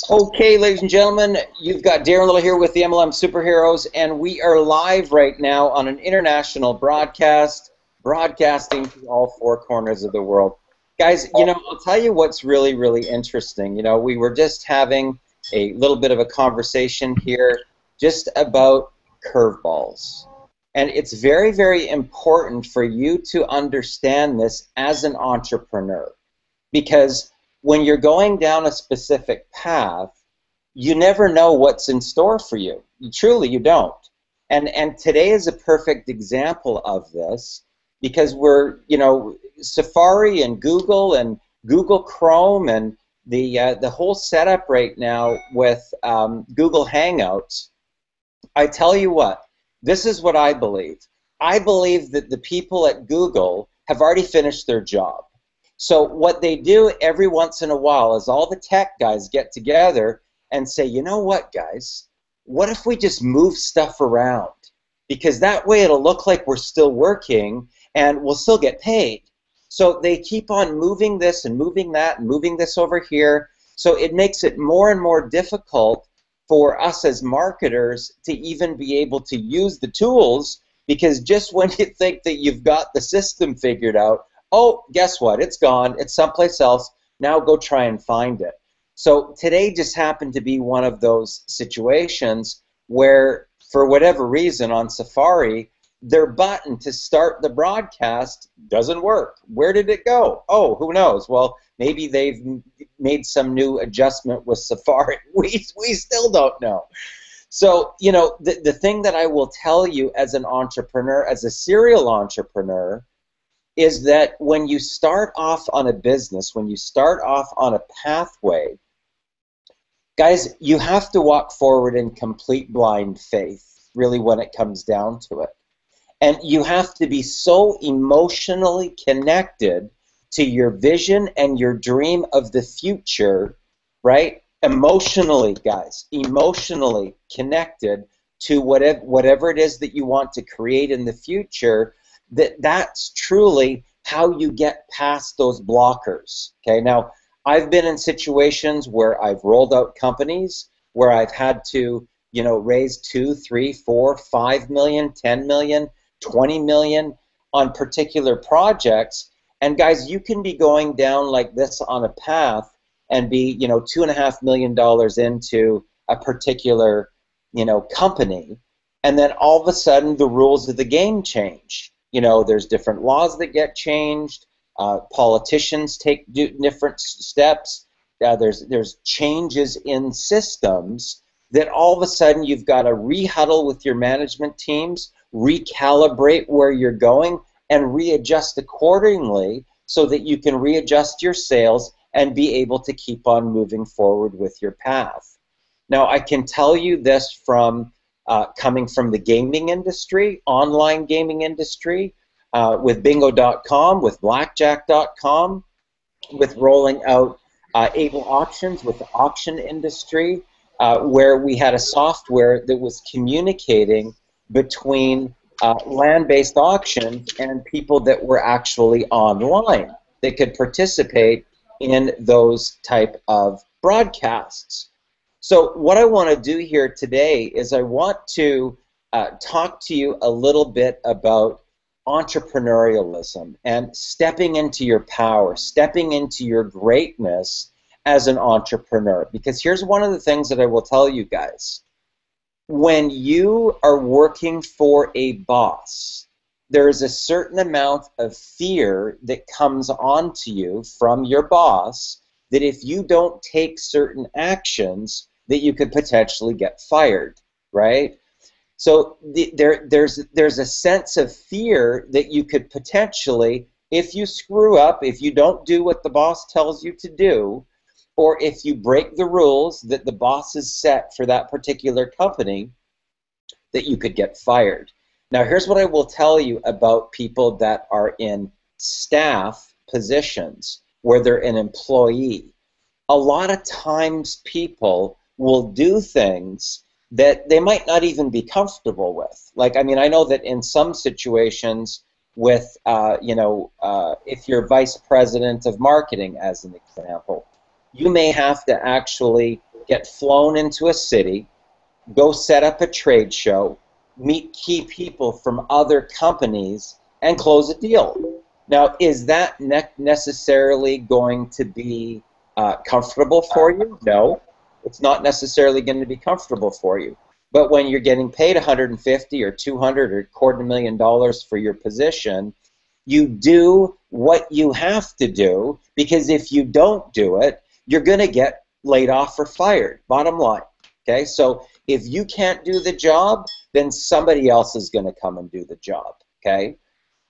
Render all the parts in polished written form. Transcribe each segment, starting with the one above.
Okay, ladies and gentlemen, you've got Darren Little here with the MLM Superheroes, and we are live right now on an international broadcast, broadcasting to all four corners of the world. Guys, I'll tell you what's really, really interesting. We were just having a little bit of a conversation here just about curveballs. And it's very, very important for you to understand this as an entrepreneur, because when you're going down a specific path, you never know what's in store for you. You don't. And today is a perfect example of this, because we're, Safari and Google Chrome and the whole setup right now with Google Hangouts. I tell you what, this is what I believe. I believe that the people at Google have already finished their job. So what they do every once in a while is all the tech guys get together and say, you know what, guys, what if we just move stuff around? Because that way it'll look like we're still working and we'll still get paid. So they keep on moving this and moving that and moving this over here. So it makes it more and more difficult for us as marketers to even be able to use the tools, because just when you think that you've got the system figured out, oh, guess what? It's gone. It's someplace else. Now go try and find it. So today just happened to be one of those situations where, for whatever reason, on Safari, their button to start the broadcast doesn't work. Where did it go? Oh, who knows? Well, maybe they've made some new adjustment with Safari. We still don't know. So, the thing that I will tell you as an entrepreneur, as a serial entrepreneur, is that when you start off on a business, when you start off on a pathway, guys, you have to walk forward in complete blind faith, really, when it comes down to it. And you have to be so emotionally connected to your vision and your dream of the future, right? Emotionally, guys, emotionally connected to whatever it is that you want to create in the future, that's truly how you get past those blockers. Okay, now I've been in situations where I've rolled out companies where I've had to, raise 2, 3, 4, 5 million, 10 million, 20 million on particular projects. And guys, you can be going down like this on a path and be, $2.5 million into a particular, company, and then all of a sudden the rules of the game change. There's different laws that get changed. Politicians take different steps. There's changes in systems that all of a sudden you've got to rehuddle with your management teams, recalibrate where you're going, and readjust accordingly so that you can readjust your sales and be able to keep on moving forward with your path. Now, I can tell you this from coming from the gaming industry, online gaming industry, with bingo.com, with blackjack.com, with rolling out Able Auctions with the auction industry, where we had a software that was communicating between land-based auctions and people that were actually online that could participate in those type of broadcasts. So what I want to do here today is I want to talk to you a little bit about entrepreneurialism and stepping into your power, stepping into your greatness as an entrepreneur. Because here's one of the things that I will tell you guys. When you are working for a boss, there is a certain amount of fear that comes onto you from your boss that if you don't take certain actions, that you could potentially get fired, right? So there's a sense of fear that you could potentially, if you screw up, if you don't do what the boss tells you to do, or if you break the rules that the boss has set for that particular company, that you could get fired. Now, here's what I will tell you about people that are in staff positions where they're an employee. A lot of times people will do things that they might not even be comfortable with. Like, I mean, I know that in some situations with, if you're vice president of marketing, as an example, you may have to actually get flown into a city, go set up a trade show, meet key people from other companies, and close a deal. Now, is that necessarily going to be comfortable for you? No, it's not necessarily going to be comfortable for you. But when you're getting paid $150 or $200 or $250,000 for your position, you do what you have to do, because if you don't do it, you're going to get laid off or fired, bottom line. Okay, so if you can't do the job, then somebody else is going to come and do the job. Okay,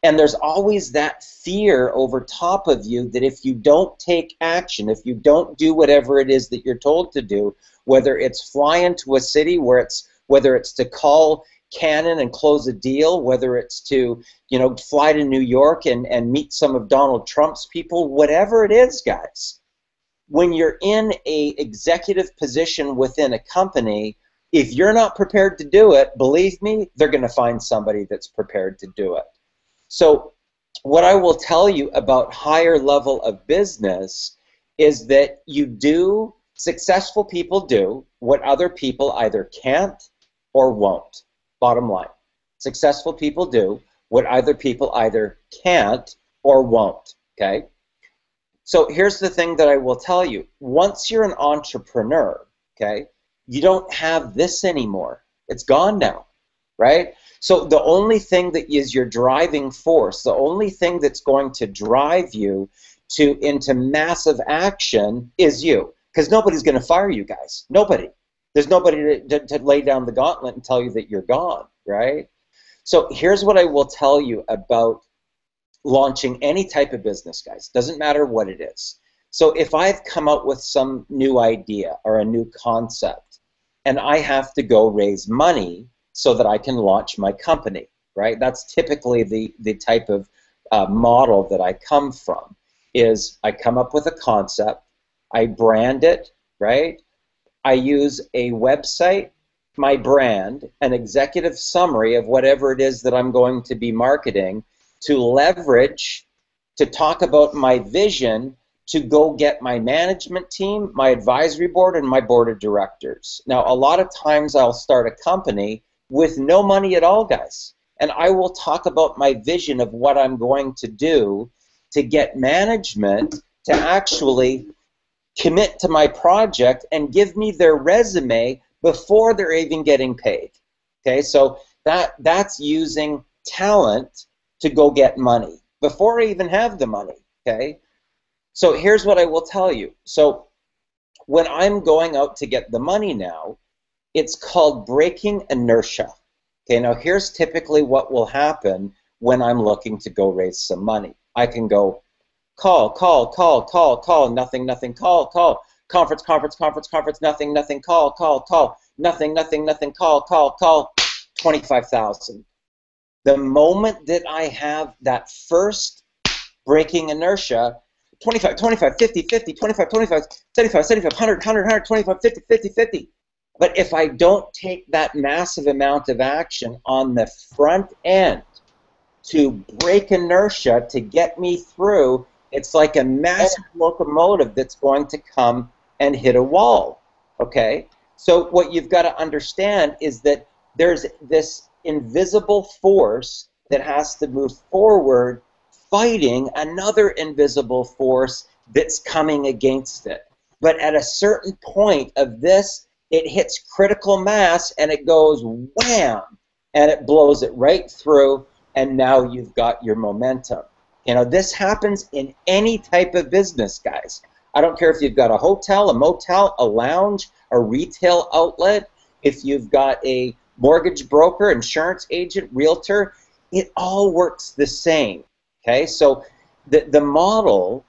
and there's always that fear over top of you that if you don't take action, if you don't do whatever it is that you're told to do, whether it's fly into a city, whether it's to call Canon and close a deal, whether it's to, you know, fly to New York and meet some of Donald Trump's people, whatever it is, guys, when you're in a executive position within a company, if you're not prepared to do it, believe me, they're going to find somebody that's prepared to do it. So what I will tell you about higher level of business is that successful people do what other people either can't or won't. Bottom line. Successful people do what other people either can't or won't. Okay? So here's the thing that I will tell you. Once you're an entrepreneur, okay, you don't have this anymore. It's gone now, right? So the only thing that is your driving force, the only thing that's going to drive you into massive action is you. Because nobody's going to fire you guys. Nobody. There's nobody to lay down the gauntlet and tell you that you're gone, right? So here's what I will tell you about launching any type of business, guys. Doesn't matter what it is. So if I've come up with some new idea or a new concept and I have to go raise money so that I can launch my company, right? That's typically the type of model that I come from, is I come up with a concept, I brand it, right? I use a website, my brand, an executive summary of whatever it is that I'm going to be marketing to leverage, to talk about my vision, to go get my management team, my advisory board, and my board of directors. Now, a lot of times I'll start a company with no money at all, guys. And I will talk about my vision of what I'm going to do to get management to actually commit to my project and give me their resume before they're even getting paid. Okay, so that's using talent to go get money before I even have the money. Okay, so here's what I will tell you. So when I'm going out to get the money now, it's called breaking inertia. Okay, now here's typically what will happen when I'm looking to go raise some money. I can go call, nothing, call, conference, nothing, call, nothing, call, 25,000. The moment that I have that first breaking inertia, 25, 50, 25, 75, 100, 25, 50, 50. But if I don't take that massive amount of action on the front end to break inertia to get me through, it's like a massive locomotive that's going to come and hit a wall, okay? So what you've got to understand is that there's this invisible force that has to move forward fighting another invisible force that's coming against it. But at a certain point of this, it hits critical mass and it goes wham, and it blows it right through, and now you've got your momentum. You know, this happens in any type of business, guys. I don't care if you've got a hotel, a motel, a lounge, a retail outlet, if you've got a mortgage broker, insurance agent, realtor, it all works the same. Okay, so the model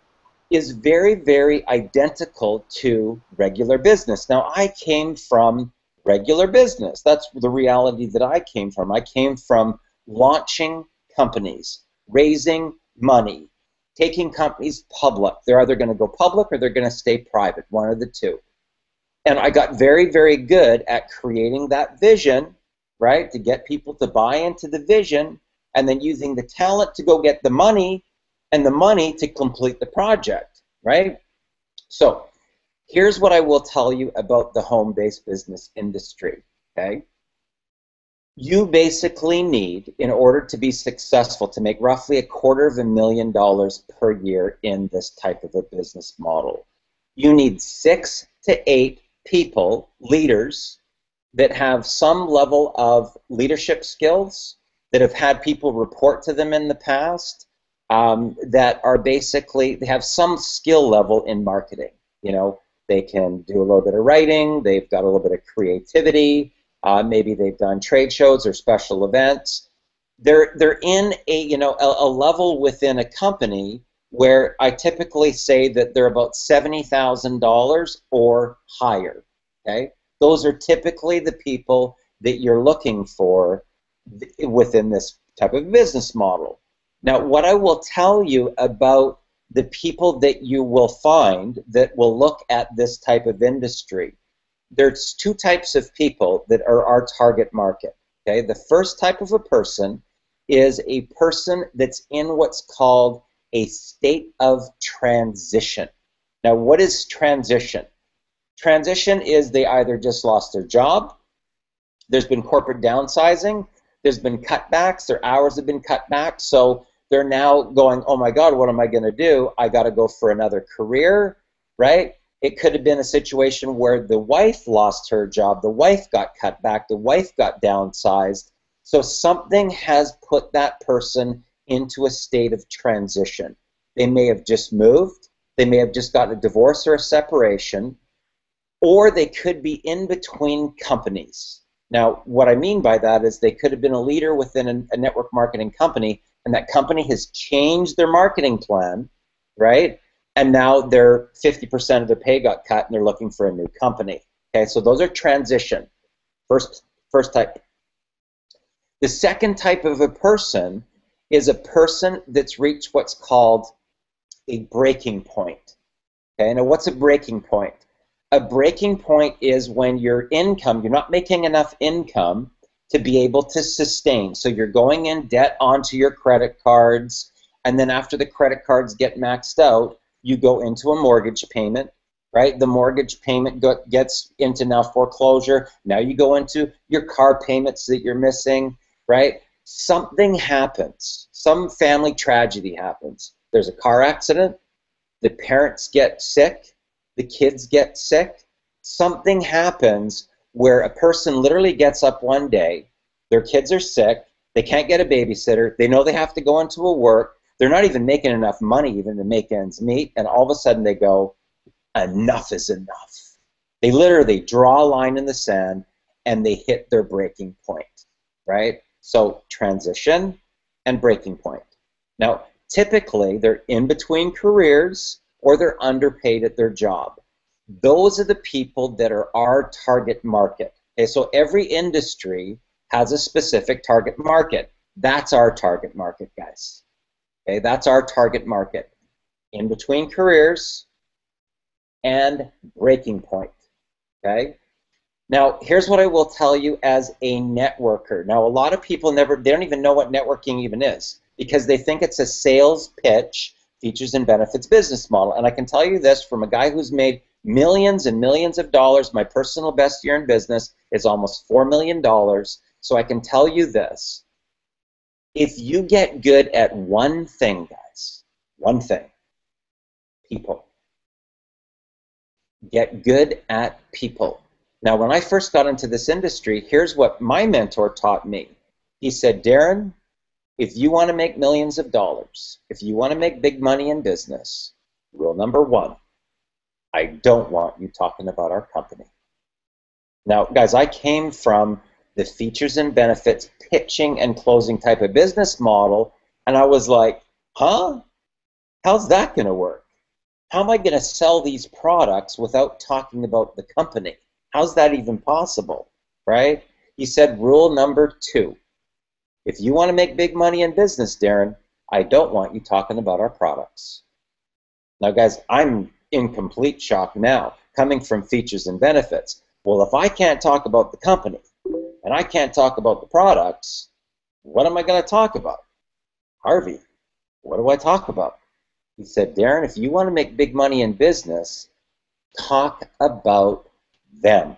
is very, very identical to regular business. Now, I came from regular business. That's the reality that I came from. I came from launching companies, raising money, taking companies public. They're either going to go public or they're going to stay private, one of the two. And I got very, very good at creating that vision, right, to get people to buy into the vision, and then using the talent to go get the money, and the money to complete the project, right? So Here's what I will tell you about the home-based business industry, okay? You basically need, in order to be successful, to make roughly $250,000 per year in this type of a business model. You need 6 to 8 people, leaders, that have some level of leadership skills, that have had people report to them in the past, that are basically, they have some skill level in marketing. You know, they can do a little bit of writing, they've got a little bit of creativity, maybe they've done trade shows or special events. They're in a level within a company where I typically say that they're about $70,000 or higher. Okay, those are typically the people that you're looking for within this type of business model. Now, what I will tell you about the people that you will find that will look at this type of industry, there's 2 types of people that are our target market. Okay, the first type of a person is a person that's in what's called a state of transition. Now, what is transition? Transition is they either just lost their job, there's been corporate downsizing, there's been cutbacks, their hours have been cut back, so they're now going, oh my God, what am I going to do? I got to go for another career, right? It could have been a situation where the wife lost her job, the wife got cut back, the wife got downsized, so something has put that person into a state of transition. They may have just moved, they may have just gotten a divorce or a separation, or they could be in between companies. Now, what I mean by that is they could have been a leader within a network marketing company, and that company has changed their marketing plan, right? And now their 50% of their pay got cut, and they're looking for a new company. Okay, so those are transition. First type. The second type of a person is a person that's reached what's called a breaking point. Okay, now what's a breaking point? A breaking point is when your income, you're not making enough income to be able to sustain. So you're going in debt onto your credit cards, and then after the credit cards get maxed out, you go into a mortgage payment, right? The mortgage payment gets into now foreclosure. Now you go into your car payments that you're missing, right? Something happens. Some family tragedy happens. There's a car accident. The parents get sick. The kids get sick. Something happens where a person literally gets up one day, their kids are sick, they can't get a babysitter, they know they have to go into a work, they're not even making enough money even to make ends meet, and all of a sudden they go, enough is enough. They literally draw a line in the sand and they hit their breaking point, right? So transition and breaking point. Now, typically they're in between careers or they're underpaid at their job. Those are the people that are our target market. Okay, so every industry has a specific target market. That's our target market, guys. Okay, that's our target market. In between careers and breaking point. Okay? Now, here's what I will tell you as a networker. Now, a lot of people they don't even know what networking even is because they think it's a sales pitch, features and benefits business model. And I can tell you this from a guy who's made millions and millions of dollars. My personal best year in business is almost $4 million. So I can tell you this. If you get good at one thing, guys, one thing, people. Get good at people. Now, when I first got into this industry, here's what my mentor taught me. He said, Darren, if you want to make millions of dollars, if you want to make big money in business, rule number 1, I don't want you talking about our company. Now, guys, I came from the features and benefits, pitching and closing type of business model, and I was like, huh? How's that going to work? How am I going to sell these products without talking about the company? How's that even possible, right? He said, rule number 2, if you want to make big money in business, Darren, I don't want you talking about our products. Now, guys, I'm in complete shock now, coming from features and benefits. Well, if I can't talk about the company and I can't talk about the products, what am I going to talk about? Harvey, what do I talk about? He said, Darren, if you want to make big money in business, Talk about them.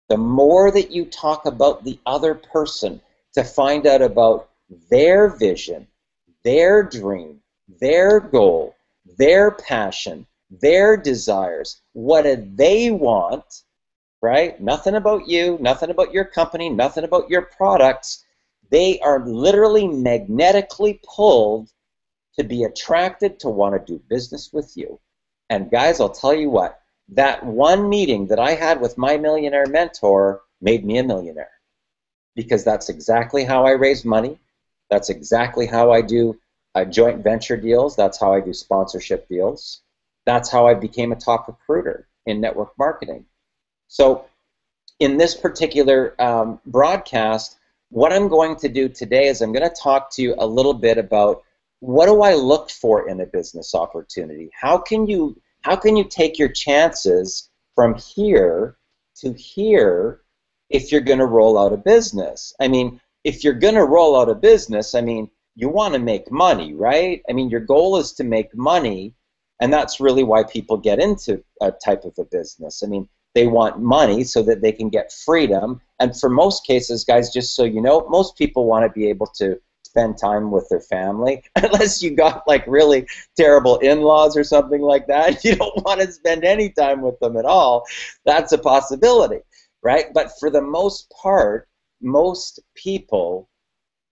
The more that you talk about the other person to find out about their vision, their dream, their goal, their passion, their desires, what do they want, right? Nothing about you, nothing about your company, nothing about your products. They are literally magnetically pulled to be attracted to want to do business with you. And guys, I'll tell you what, that one meeting that I had with my millionaire mentor made me a millionaire, because that's exactly how I raise money. That's exactly how I do joint venture deals. That's how I do sponsorship deals. That's how I became a top recruiter in network marketing. So in this particular broadcast, what I'm going to do today is I'm going to talk to you a little bit about what do I look for in a business opportunity? How can you take your chances from here to here if you're going to roll out a business? I mean, if you're going to roll out a business, I mean, you want to make money, right? I mean, your goal is to make money, and that's really why people get into a type of a business. I mean, they want money so that they can get freedom. And for most cases, guys, just so you know, most people want to be able to spend time with their family. Unless you got like really terrible in-laws or something like that, you don't want to spend any time with them at all. That's a possibility, right? But for the most part, most people,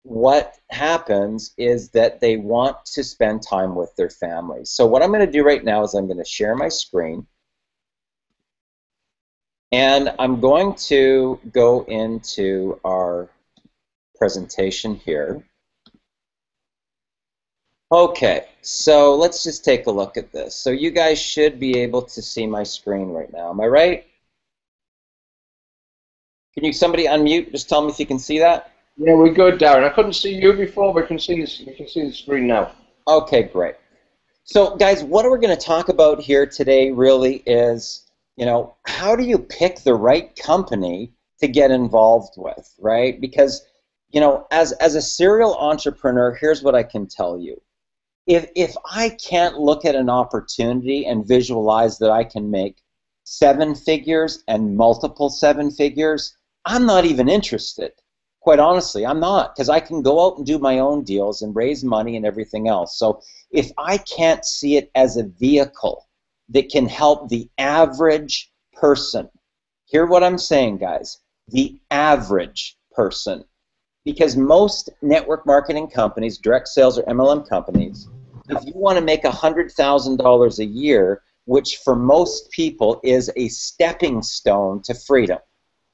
what happens is that they want to spend time with their families. So what I'm going to do right now is I'm going to share my screen. And I'm going to go into our presentation here. Okay, so let's just take a look at this. So you guys should be able to see my screen right now. Am I right? Can you somebody unmute? Just tell me if you can see that. Yeah, we're good, Darren. I couldn't see you before, but we can see the screen now. Okay, great. So guys, what we're going to talk about here today really is, you know, how do you pick the right company to get involved with, right? Because, you know, as a serial entrepreneur, here's what I can tell you. If I can't look at an opportunity and visualize that I can make 7 figures and multiple 7 figures, I'm not even interested. Quite honestly, I'm not, because I can go out and do my own deals and raise money and everything else. So if I can't see it as a vehicle that can help the average person, hear what I'm saying, guys, the average person, because most network marketing companies, direct sales or MLM companies, if you want to make $100,000 a year, which for most people is a stepping stone to freedom,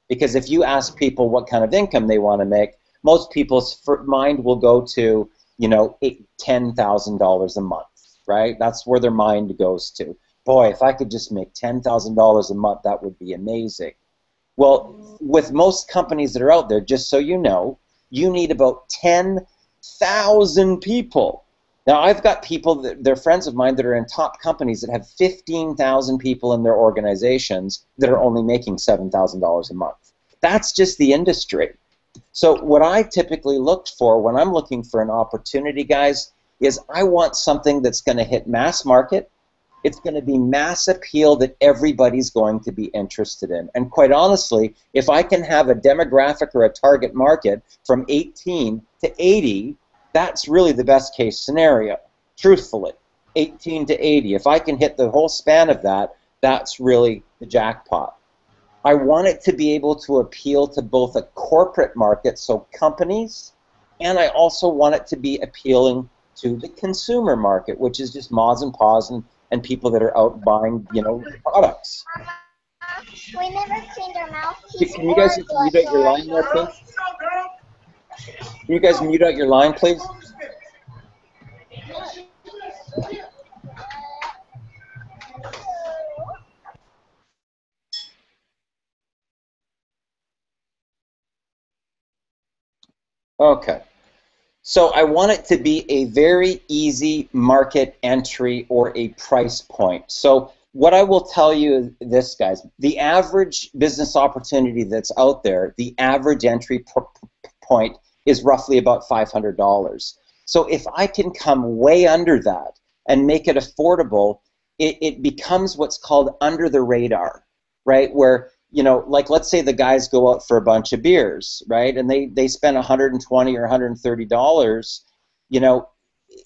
because if you ask people what kind of income they want to make, most people's mind will go to, you know, $10,000 a month, right? That's where their mind goes to. Boy, if I could just make $10,000 a month, that would be amazing. Well, with most companies that are out there, just so you know, you need about 10,000 people. Now, I've got people, they're friends of mine that are in top companies that have 15,000 people in their organizations that are only making $7,000 a month. That's just the industry. So what I typically look for when I'm looking for an opportunity, guys, is I want something that's going to hit mass market. It's going to be mass appeal that everybody's going to be interested in. And quite honestly, if I can have a demographic or a target market from 18 to 80, that's really the best case scenario, truthfully. 18 to 80. If I can hit the whole span of that, that's really the jackpot. I want it to be able to appeal to both a corporate market, so companies, and I also want it to be appealing to the consumer market, which is just moms and paws and people that are out buying, you know, products. We never cleaned our mouth. Can you guys just mute out your line there, please? Can you guys mute out your line, please? Okay. So I want it to be a very easy market entry or a price point. So what I will tell you is this, guys. The average business opportunity that's out there, the average entry point is roughly about $500. So if I can come way under that and make it affordable, it becomes what's called under the radar, right? Where, you know, like let's say the guys go out for a bunch of beers, right? And they spend $120 or $130, you know,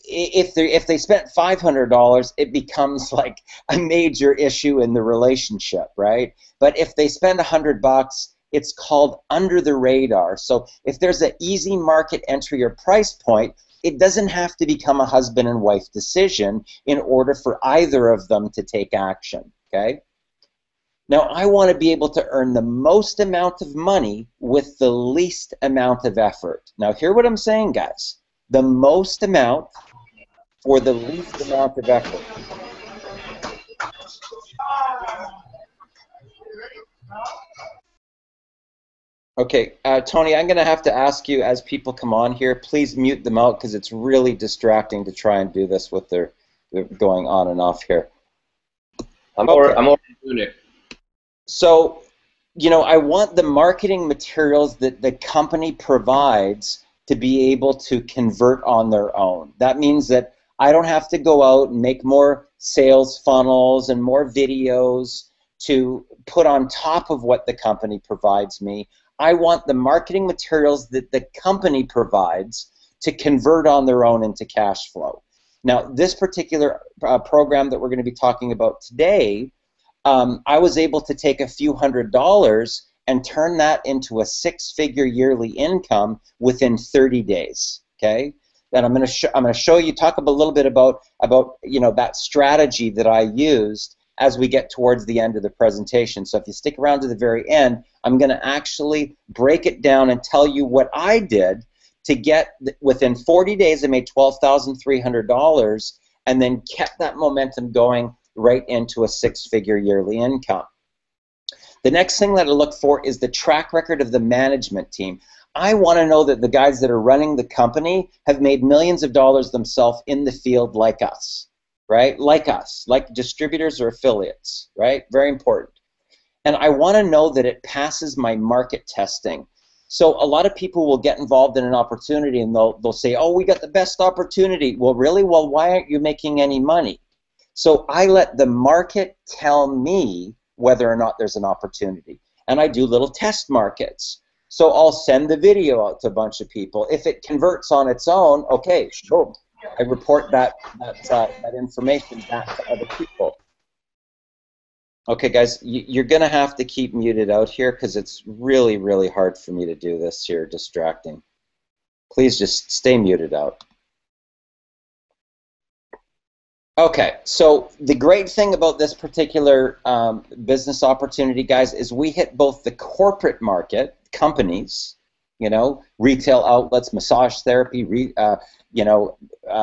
if they spent $500, it becomes like a major issue in the relationship, right? But if they spend $100, it's called under the radar. So if there's an easy market entry or price point, it doesn't have to become a husband and wife decision in order for either of them to take action, okay? Now, I want to be able to earn the most amount of money with the least amount of effort. Now, hear what I'm saying, guys. The most amount for the least amount of effort. Okay, Tony, I'm going to have to ask you as people come on here, please mute them out because it's really distracting to try and do this with their going on and off here. I'm already doing it. So, you know, I want the marketing materials that the company provides to be able to convert on their own. That means that I don't have to go out and make more sales funnels and more videos to put on top of what the company provides me. I want the marketing materials that the company provides to convert on their own into cash flow. Now, this particular program that we're going to be talking about today, I was able to take a few $100s and turn that into a six-figure yearly income within 30 days. Okay, and I'm going to show you, talk a little bit about you know, that strategy that I used as we get towards the end of the presentation. So if you stick around to the very end, I'm going to actually break it down and tell you what I did to get, within 40 days, I made $12,300 and then kept that momentum going right into a six-figure yearly income. The next thing that I look for is the track record of the management team. I want to know that the guys that are running the company have made millions of dollars themselves in the field like us, right? Like us, like distributors or affiliates, right? Very important. And I want to know that it passes my market testing. So a lot of people will get involved in an opportunity and they'll say, oh, we got the best opportunity. Well, really? Well, why aren't you making any money? So I let the market tell me whether or not there's an opportunity. And I do little test markets. So I'll send the video out to a bunch of people. If it converts on its own, okay, boom. I report that information back to other people. Okay, guys, you're going to have to keep muted out here because it's really, really hard for me to do this here, distracting. Please just stay muted out. Okay, so the great thing about this particular business opportunity, guys, is we hit both the corporate market, companies, you know, retail outlets, massage therapy, you know,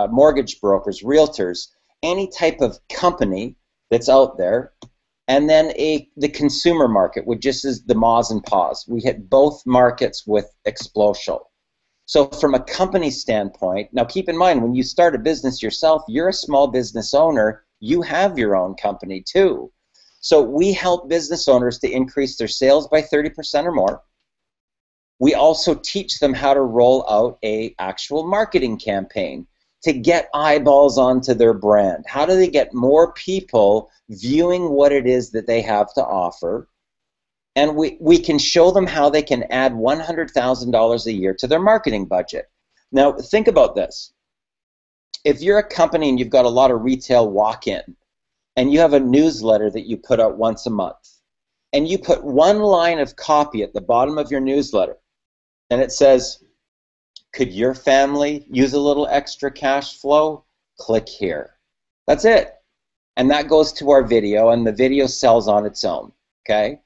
mortgage brokers, realtors, any type of company that's out there, and then the consumer market, which just is the moms and pops. We hit both markets with Xplocial. So from a company standpoint, now keep in mind, when you start a business yourself, you're a small business owner, you have your own company too. So we help business owners to increase their sales by 30% or more. We also teach them how to roll out an actual marketing campaign to get eyeballs onto their brand. How do they get more people viewing what it is that they have to offer? And we can show them how they can add $100,000 a year to their marketing budget. Now, think about this. If you're a company and you've got a lot of retail walk-in, and you have a newsletter that you put out once a month, and you put one line of copy at the bottom of your newsletter, and it says, could your family use a little extra cash flow? Click here. That's it. And that goes to our video, and the video sells on its own, okay?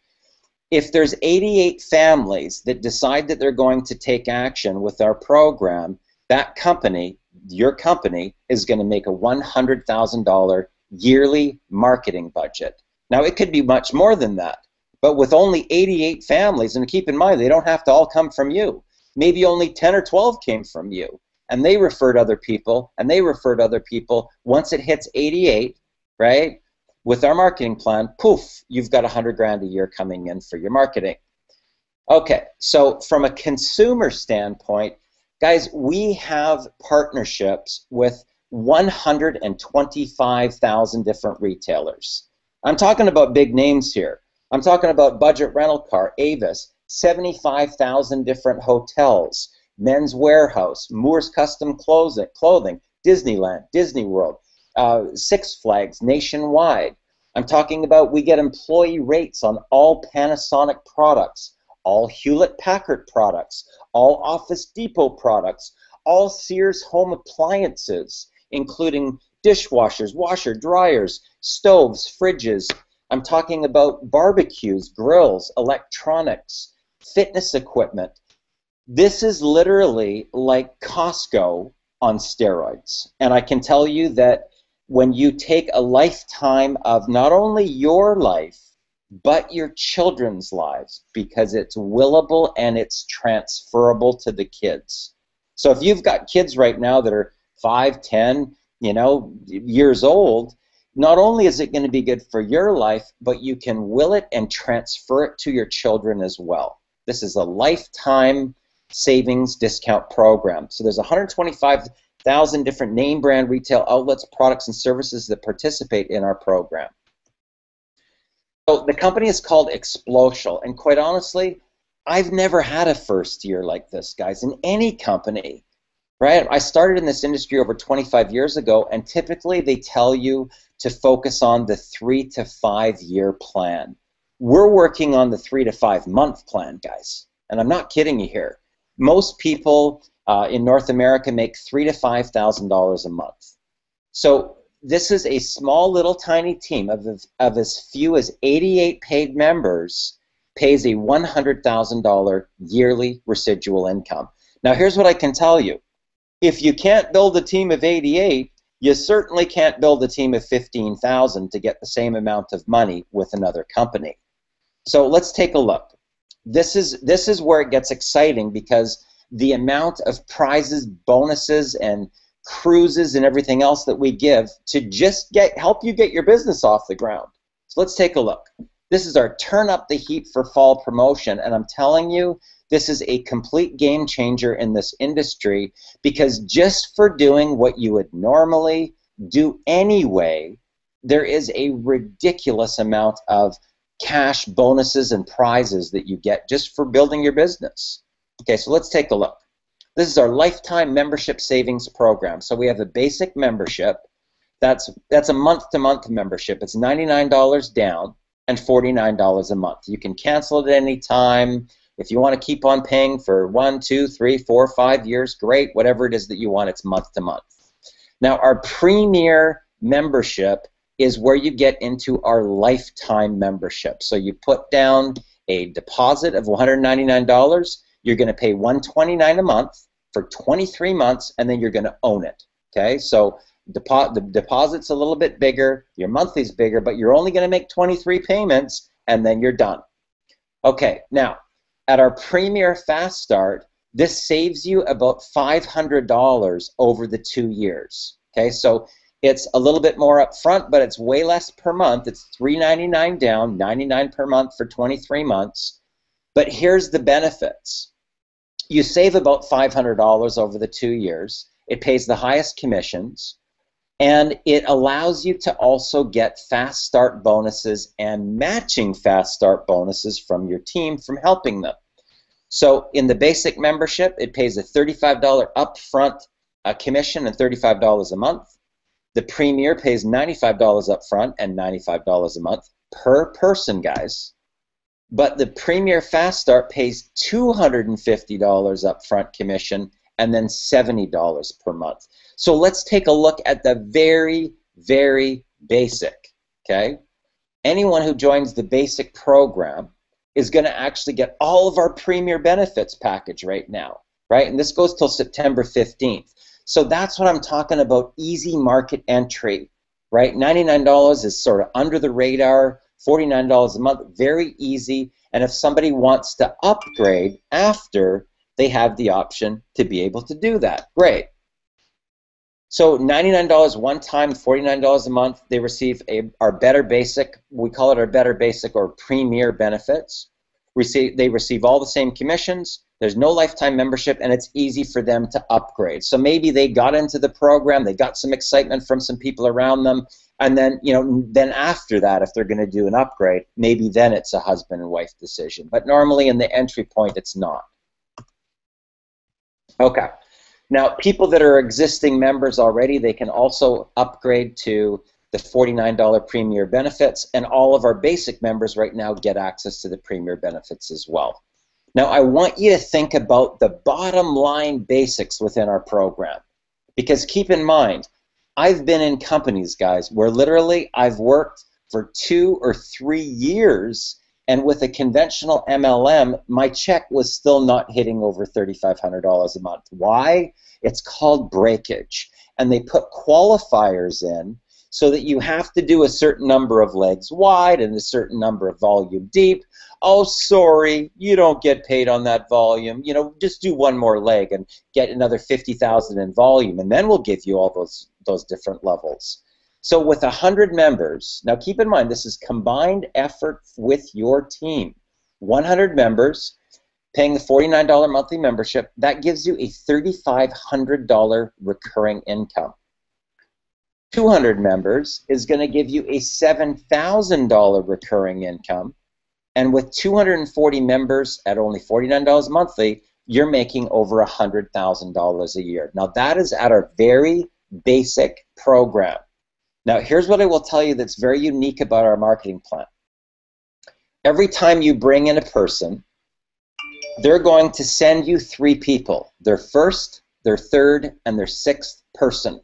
If there's 88 families that decide that they're going to take action with our program, that company, your company, is going to make a $100,000 yearly marketing budget. Now, it could be much more than that, but with only 88 families, and keep in mind, they don't have to all come from you. Maybe only 10 or 12 came from you, and they referred other people, and they referred other people. Once it hits 88, right? With our marketing plan, poof, you've got $100,000 a year coming in for your marketing. Okay, so from a consumer standpoint, guys, we have partnerships with 125,000 different retailers. I'm talking about big names here. I'm talking about Budget Rental Car, Avis, 75,000 different hotels, Men's Warehouse, Moore's Custom Clothing, Disneyland, Disney World, Six Flags, nationwide. I'm talking about we get employee rates on all Panasonic products, all Hewlett-Packard products, all Office Depot products, all Sears home appliances, including dishwashers, washer, dryers, stoves, fridges. I'm talking about barbecues, grills, electronics, fitness equipment. This is literally like Costco on steroids. And I can tell you that when you take a lifetime of not only your life, but your children's lives, because it's willable and it's transferable to the kids. So if you've got kids right now that are 5, 10, years old, not only is it going to be good for your life, but you can will it and transfer it to your children as well. This is a lifetime savings discount program. So there's 125,000 different name brand retail outlets, products, and services that participate in our program. So the company is called Xplocial, and quite honestly, I've never had a first year like this, guys, in any company, right? I started in this industry over 25 years ago, and typically they tell you to focus on the 3 to 5 year plan. We're working on the 3 to 5 month plan, guys, and I'm not kidding you here. Most people in North America make $3,000 to $5,000 a month. So this is a small little tiny team of as few as 88 paid members pays a $100,000 yearly residual income. Now here's what I can tell you. If you can't build a team of 88, you certainly can't build a team of 15,000 to get the same amount of money with another company. So let's take a look. This is where it gets exciting, because the amount of prizes, bonuses, and cruises and everything else that we give to just help you get your business off the ground. So let's take a look. This is our Turn Up the Heat for Fall promotion, and I'm telling you, this is a complete game changer in this industry, because just for doing what you would normally do anyway, there is a ridiculous amount of cash bonuses and prizes that you get just for building your business. Okay, so let's take a look. This is our lifetime membership savings program. So we have a basic membership. That's a month-to-month membership. It's $99 down and $49 a month. You can cancel it at any time. If you want to keep on paying for 1, 2, 3, 4, 5 years, great. Whatever it is that you want, it's month-to-month. Now, our premier membership is where you get into our lifetime membership. So you put down a deposit of $199. You're going to pay $129 a month for 23 months, and then you're going to own it. Okay, so the deposit's a little bit bigger, your monthly's bigger, but you're only going to make 23 payments, and then you're done. Okay, now at our Premier Fast Start, this saves you about $500 over the 2 years. Okay, so it's a little bit more up front, but it's way less per month. It's $399 down, $99 per month for 23 months. But here's the benefits. You save about $500 over the 2 years. It pays the highest commissions, and it allows you to also get Fast Start bonuses and matching Fast Start bonuses from your team from helping them. So in the basic membership, it pays a $35 upfront commission and $35 a month. The Premier pays $95 upfront and $95 a month per person, guys. But the Premier Fast Start pays $250 upfront commission and then $70 per month. So let's take a look at the very, very basic, okay? Anyone who joins the basic program is going to actually get all of our Premier benefits package right now, right? And this goes till September 15th. So that's what I'm talking about, easy market entry, right? $99 is sort of under the radar, $49 a month, very easy. And if somebody wants to upgrade after, they have the option to be able to do that. Great. So $99 one time, $49 a month, they receive our Better Basic, we call it our Better Basic or Premier benefits. They receive all the same commissions, There's no lifetime membership, and it's easy for them to upgrade. So maybe they got into the program, they got some excitement from some people around them, and then, then after that, if they're going to do an upgrade, maybe then it's a husband and wife decision. But normally in the entry point, it's not. Okay. Now, people that are existing members already, they can also upgrade to the $49 Premier benefits, and all of our basic members right now get access to the Premier benefits as well. Now, I want you to think about the bottom line basics within our program, because keep in mind, I've been in companies, guys, where literally I've worked for 2 or 3 years, and with a conventional MLM, my check was still not hitting over $3,500 a month. Why? It's called breakage, and they put qualifiers in so that you have to do a certain number of legs wide and a certain number of volume deep. Oh, sorry, you don't get paid on that volume. Just do one more leg and get another 50,000 in volume, and then we'll give you all those different levels. So with 100 members, now keep in mind this is combined effort with your team. 100 members paying the $49 monthly membership, that gives you a $3,500 recurring income. 200 members is going to give you a $7,000 recurring income, and with 240 members at only $49 monthly, you're making over $100,000 a year. Now that is at our very basic program. Now here's what I will tell you that's very unique about our marketing plan. Every time you bring in a person, they're going to send you 3 people, their first, their third, and their 6th person.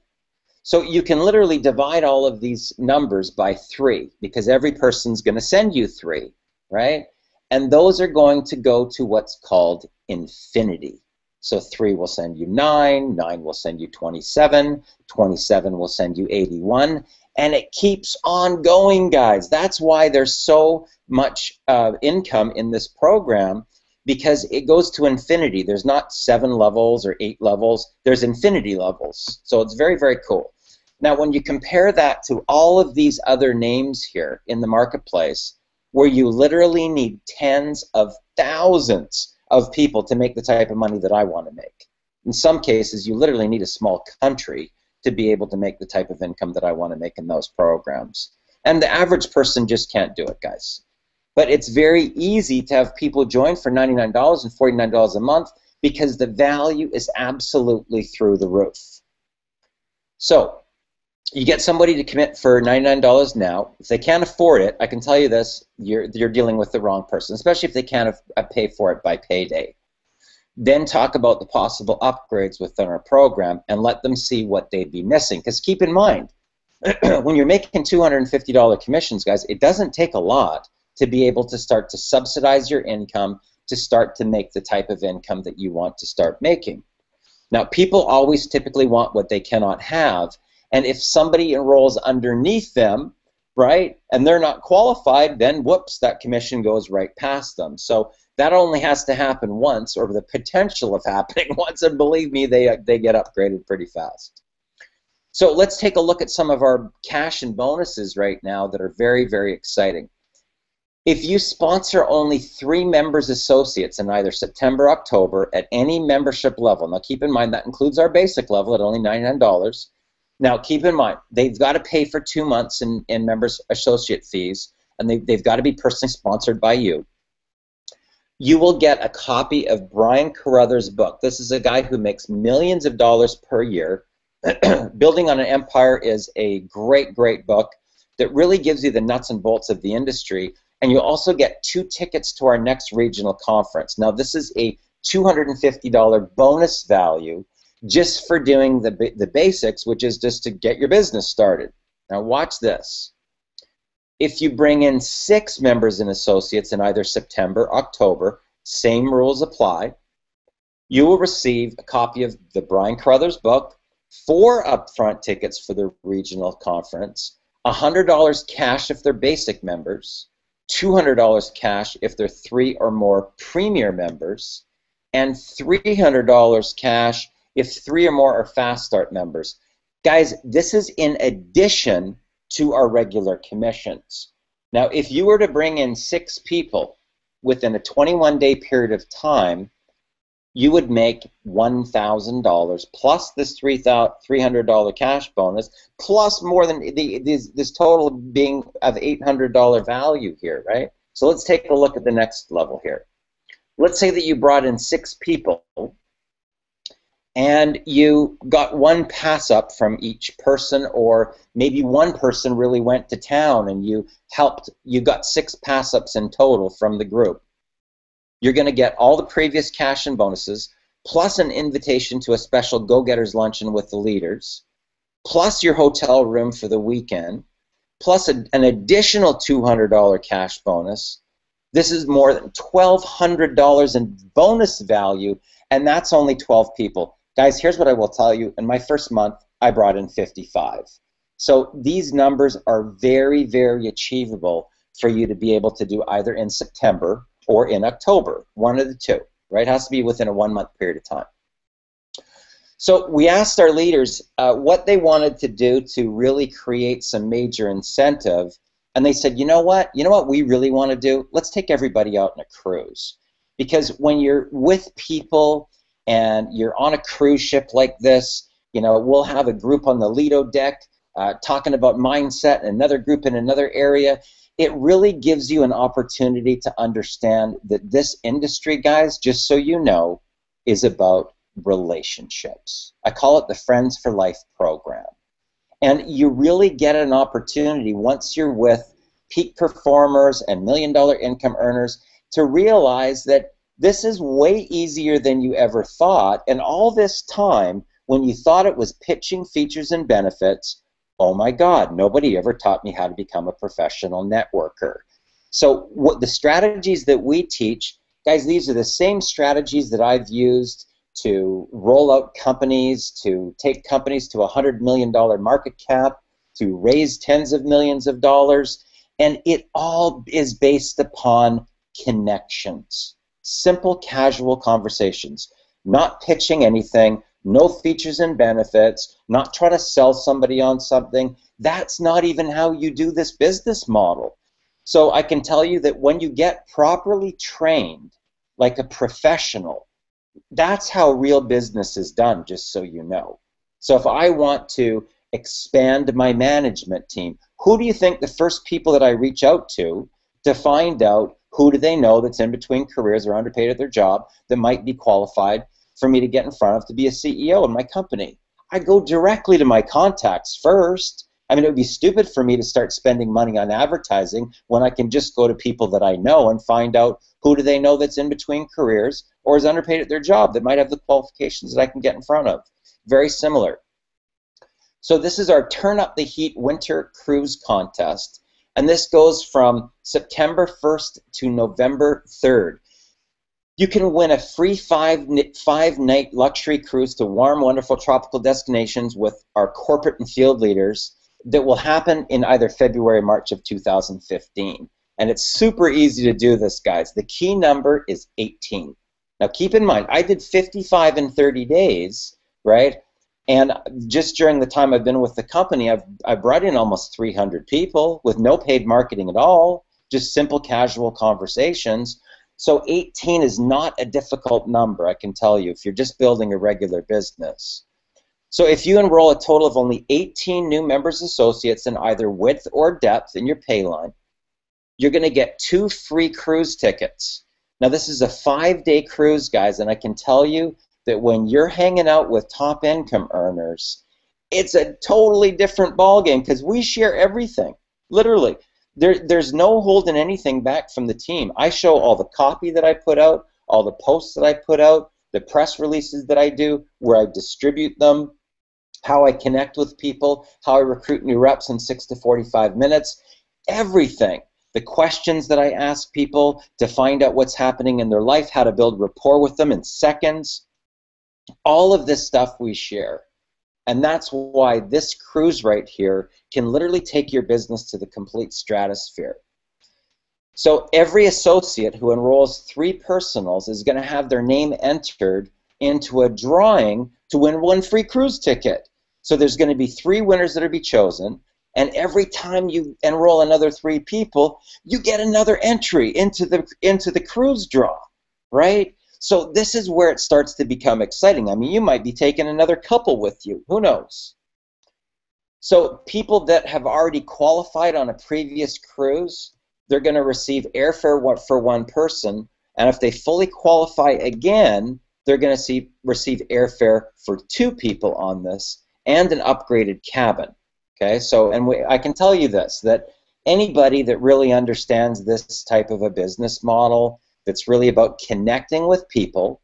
So you can literally divide all of these numbers by 3, because every person's going to send you 3, right? And those are going to go to what's called infinity. So 3 will send you 9, 9 will send you 27, 27 will send you 81, and it keeps on going, guys. That's why there's so much income in this program, because it goes to infinity. There's not 7 levels or 8 levels. There's infinity levels. So it's very, very cool. Now, when you compare that to all of these other names here in the marketplace, where you literally need tens of thousands of people to make the type of money that I want to make. In some cases, you literally need a small country to be able to make the type of income that I want to make in those programs. And the average person just can't do it, guys. But it's very easy to have people join for $99 and $49 a month, because the value is absolutely through the roof. So you get somebody to commit for $99 now. If they can't afford it, I can tell you this, you're dealing with the wrong person, especially if they can't pay for it by payday. Then talk about the possible upgrades within our program and let them see what they'd be missing. Because keep in mind, when you're making $250 commissions, guys, it doesn't take a lot to be able to start to subsidize your income, to start to make the type of income that you want to start making. Now, people always typically want what they cannot have, and if somebody enrolls underneath them, right, and they're not qualified, then whoops, that commission goes right past them. So that only has to happen once, or the potential of happening once, and believe me, they get upgraded pretty fast. So let's take a look at some of our cash and bonuses right now that are very, very exciting. If you sponsor only 3 members associates in either September or October at any membership level, now keep in mind that includes our basic level at only $99. Now keep in mind, they've got to pay for 2 months in members associate fees, and they've got to be personally sponsored by you. You will get a copy of Brian Carruthers' book. This is a guy who makes millions of dollars per year. Building on an Empire is a great, great book that really gives you the nuts and bolts of the industry. And you'll also get 2 tickets to our next regional conference. Now, this is a $250 bonus value just for doing the basics, which is just to get your business started. Now, watch this. If you bring in 6 members and associates in either September or October, same rules apply. You will receive a copy of the Brian Carruthers book, 4 upfront tickets for the regional conference, $100 cash if they're basic members, $200 cash if they're 3 or more premier members, and $300 cash if 3 or more are Fast Start members. Guys, this is in addition to our regular commissions. Now, if you were to bring in 6 people within a 21-day period of time, you would make $1,000 plus this $300 cash bonus, plus more than this total being of $800 value here, right? So let's take a look at the next level here. Let's say that you brought in 6 people and you got 1 pass up from each person, or maybe 1 person really went to town and you got 6 pass ups in total from the group. You're going to get all the previous cash and bonuses, plus an invitation to a special go-getters luncheon with the leaders, plus your hotel room for the weekend, plus an additional $200 cash bonus. This is more than $1,200 in bonus value, and that's only 12 people. Guys, here's what I will tell you. In my first month, I brought in 55. So these numbers are very, very achievable for you to be able to do either in September or in October, one of the two, right? It has to be within a 1-month period of time. So we asked our leaders what they wanted to do to really create some major incentive, and they said, you know what we really want to do? Let's take everybody out on a cruise. Because when you're with people and you're on a cruise ship like this, we'll have a group on the Lido deck talking about mindset, and another group in another area. It really gives you an opportunity to understand that this industry, guys, just so you know, is about relationships. I call it the Friends for Life program. And you really get an opportunity once you're with peak performers and million-dollar income earners to realize that this is way easier than you ever thought. And all this time, when you thought it was pitching features and benefits, oh my God, nobody ever taught me how to become a professional networker. So what the strategies that we teach, guys, these are the same strategies that I've used to roll out companies, to take companies to $100 million market cap, to raise tens of millions of dollars, and it all is based upon connections. Simple, casual conversations, not pitching anything, no features and benefits, not trying to sell somebody on something. That's not even how you do this business model. So I can tell you that when you get properly trained like a professional, that's how real business is done, just so you know. So if I want to expand my management team, who do you think the first people that I reach out to find out who do they know that's in between careers or underpaid at their job that might be qualified for me to get in front of to be a CEO in my company? I go directly to my contacts first. I mean, it would be stupid for me to start spending money on advertising when I can just go to people that I know and find out who do they know that's in between careers or is underpaid at their job that might have the qualifications that I can get in front of. Very similar. So this is our Turn Up the Heat Winter Cruise Contest, and this goes from September 1st to November 3rd. You can win a free five-night luxury cruise to warm, wonderful tropical destinations with our corporate and field leaders that will happen in either February or March of 2015. And it's super easy to do this, guys. The key number is 18. Now keep in mind, I did 55 in 30 days, right? And just during the time I've been with the company, I've brought in almost 300 people with no paid marketing at all, just simple casual conversations. So 18 is not a difficult number, I can tell you, if you're just building a regular business. So if you enroll a total of only 18 new members associates in either width or depth in your pay line, you're going to get 2 free cruise tickets. Now this is a 5-day cruise, guys, and I can tell you that when you're hanging out with top income earners, it's a totally different ballgame because we share everything, literally. There's no holding anything back from the team. I show all the copy that I put out, all the posts that I put out, the press releases that I do, where I distribute them, how I connect with people, how I recruit new reps in 6 to 45 minutes, everything. The questions that I ask people to find out what's happening in their life, how to build rapport with them in seconds, all of this stuff we share. And that's why this cruise right here can literally take your business to the complete stratosphere. So every associate who enrolls 3 personals is going to have their name entered into a drawing to win 1 free cruise ticket. So there's going to be 3 winners that will be chosen, and every time you enroll another 3 people, you get another entry into the cruise draw, right? So this is where it starts to become exciting. I mean, you might be taking another couple with you. Who knows? So people that have already qualified on a previous cruise, they're going to receive airfare for one person, and if they fully qualify again, they're going to receive airfare for two people on this and an upgraded cabin. Okay, so I can tell you this, that anybody that really understands this type of a business model, that's really about connecting with people,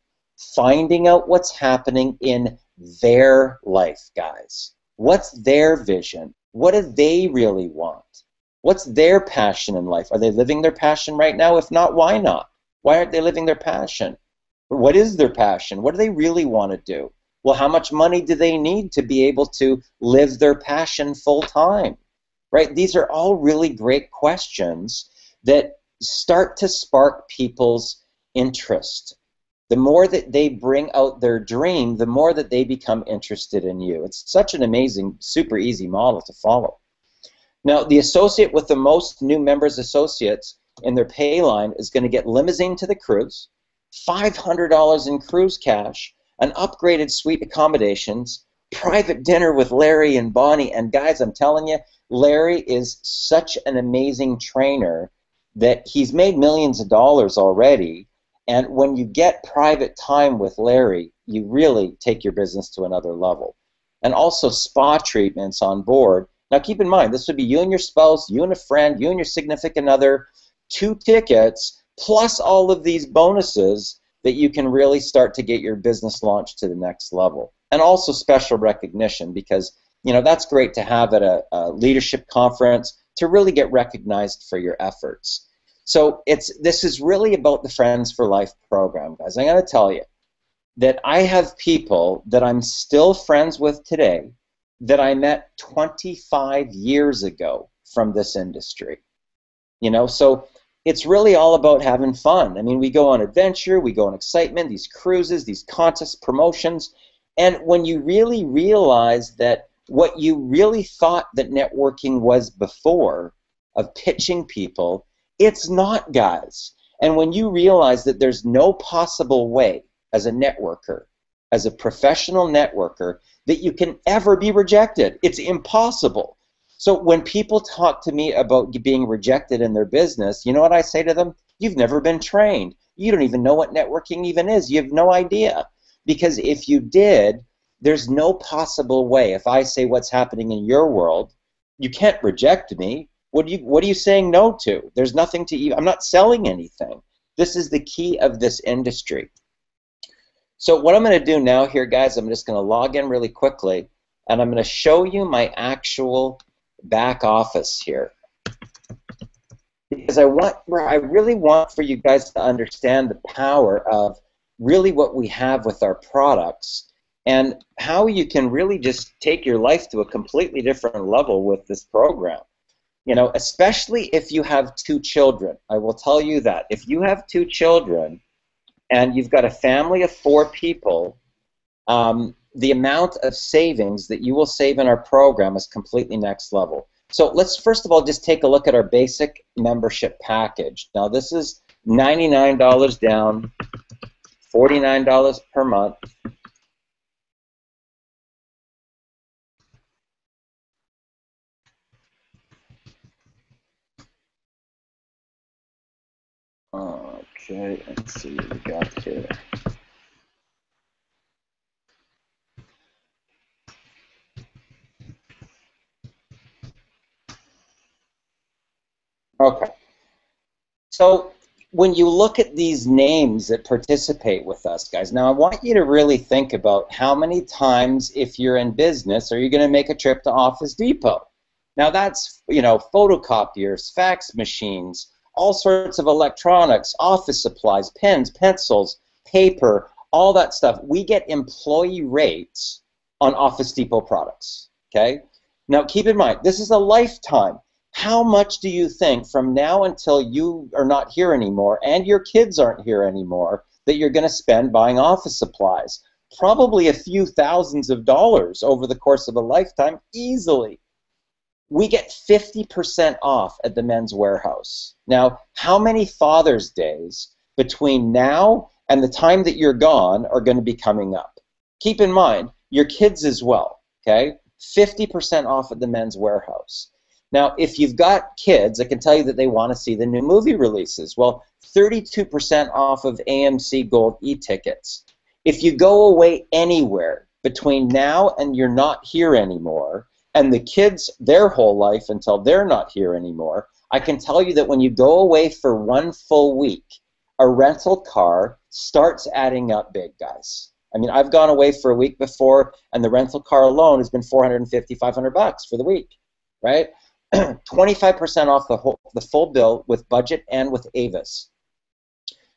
finding out what's happening in their life, guys. What's their vision? What do they really want? What's their passion in life? Are they living their passion right now? If not, why not? Why aren't they living their passion? What is their passion? What do they really want to do? Well, how much money do they need to be able to live their passion full time? Right? These are all really great questions that start to spark people's interest. The more that they bring out their dream, the more that they become interested in you. It's such an amazing, super easy model to follow. Now, the associate with the most new members associates in their pay line is going to get limousine to the cruise, $500 in cruise cash, an upgraded suite accommodations, private dinner with Larry and Bonnie. And guys, I'm telling you, Larry is such an amazing trainer that he's made millions of dollars already. And when you get private time with Larry, you really take your business to another level. And also spa treatments on board. Now keep in mind, this would be you and your spouse, you and a friend, you and your significant other, 2 tickets, plus all of these bonuses that you can really start to get your business launched to the next level. And also special recognition, because that's great to have at a leadership conference to really get recognized for your efforts. So this is really about the Friends for Life program, guys. I got to tell you that I have people that I'm still friends with today that I met 25 years ago from this industry. So it's really all about having fun. I mean, we go on adventure, we go on excitement, these cruises, these contests, promotions, and when you really realize that what you really thought that networking was before, of pitching people, it's not, guys. And when you realize that there's no possible way as a networker, as a professional networker, that you can ever be rejected. It's impossible. So when people talk to me about being rejected in their business, you know what I say to them? You've never been trained. You don't even know what networking even is. You have no idea. Because if you did, there's no possible way. If I say what's happening in your world, you can't reject me. What are you saying no to? There's nothing to even, I'm not selling anything. This is the key of this industry. So what I'm going to do now here, guys, I'm just going to log in really quickly, and I'm going to show you my actual back office here. Because I really want for you guys to understand the power of really what we have with our products and how you can really just take your life to a completely different level with this program. Especially if you have 2 children. I will tell you that. If you have 2 children and you've got a family of 4 people, the amount of savings that you will save in our program is completely next level. So let's first of all just take a look at our basic membership package. Now this is $99 down, $49 per month. Okay, let's see what we got here. Okay. So when you look at these names that participate with us, guys, now I want you to really think about how many times, if you're in business, are you going to make a trip to Office Depot? Now that's, photocopiers, fax machines, all sorts of electronics, office supplies, pens, pencils, paper, all that stuff. We get employee rates on Office Depot products, okay? Now keep in mind, this is a lifetime. How much do you think from now until you are not here anymore and your kids aren't here anymore that you're going to spend buying office supplies? Probably a few thousands of dollars over the course of a lifetime, easily. We get 50% off at the Men's Warehouse. Now, how many Father's Days between now and the time that you're gone are going to be coming up. Keep in mind, your kids as well, okay? 50% off at the Men's Warehouse. Now, if you've got kids, I can tell you that they want to see the new movie releases. Well, 32% off of AMC Gold e-tickets. If you go away anywhere between now and you're not here anymore, and the kids their whole life until they're not here anymore, I can tell you that when you go away for 1 full week, a rental car starts adding up big, guys. I mean, I've gone away for a week before, and the rental car alone has been $450, $500 for the week, right? 25% off the full bill with budget and with Avis.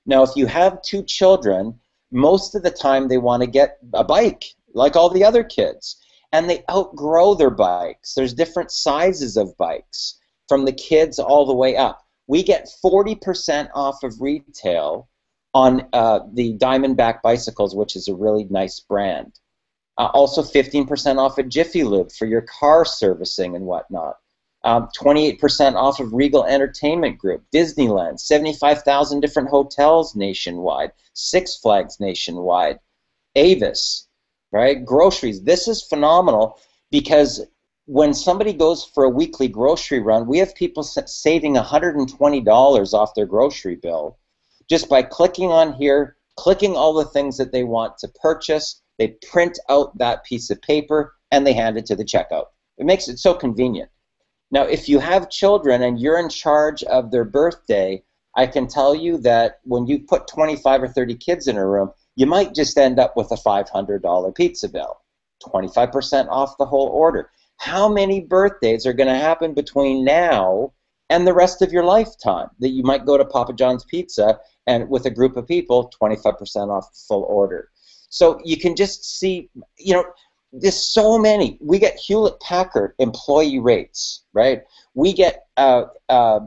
Now, if you have 2 children, most of the time they want to get a bike, like all the other kids, and they outgrow their bikes. There's different sizes of bikes, from the kids all the way up. We get 40% off of retail on the Diamondback bicycles, which is a really nice brand. Also 15% off at Jiffy Lube for your car servicing and whatnot. 28% off of Regal Entertainment Group, Disneyland, 75,000 different hotels nationwide, Six Flags nationwide, Avis, right? Groceries. This is phenomenal because when somebody goes for a weekly grocery run, we have people saving $120 off their grocery bill just by clicking on here, clicking all the things that they want to purchase. They print out that piece of paper and they hand it to the checkout. It makes it so convenient. Now, if you have children and you're in charge of their birthday, I can tell you that when you put 25 or 30 kids in a room, you might just end up with a $500 pizza bill, 25% off the whole order. How many birthdays are going to happen between now and the rest of your lifetime that you might go to Papa John's Pizza and with a group of people, 25% off the full order? So you can just see, you know, there's so many. We get Hewlett-Packard employee rates, right? We get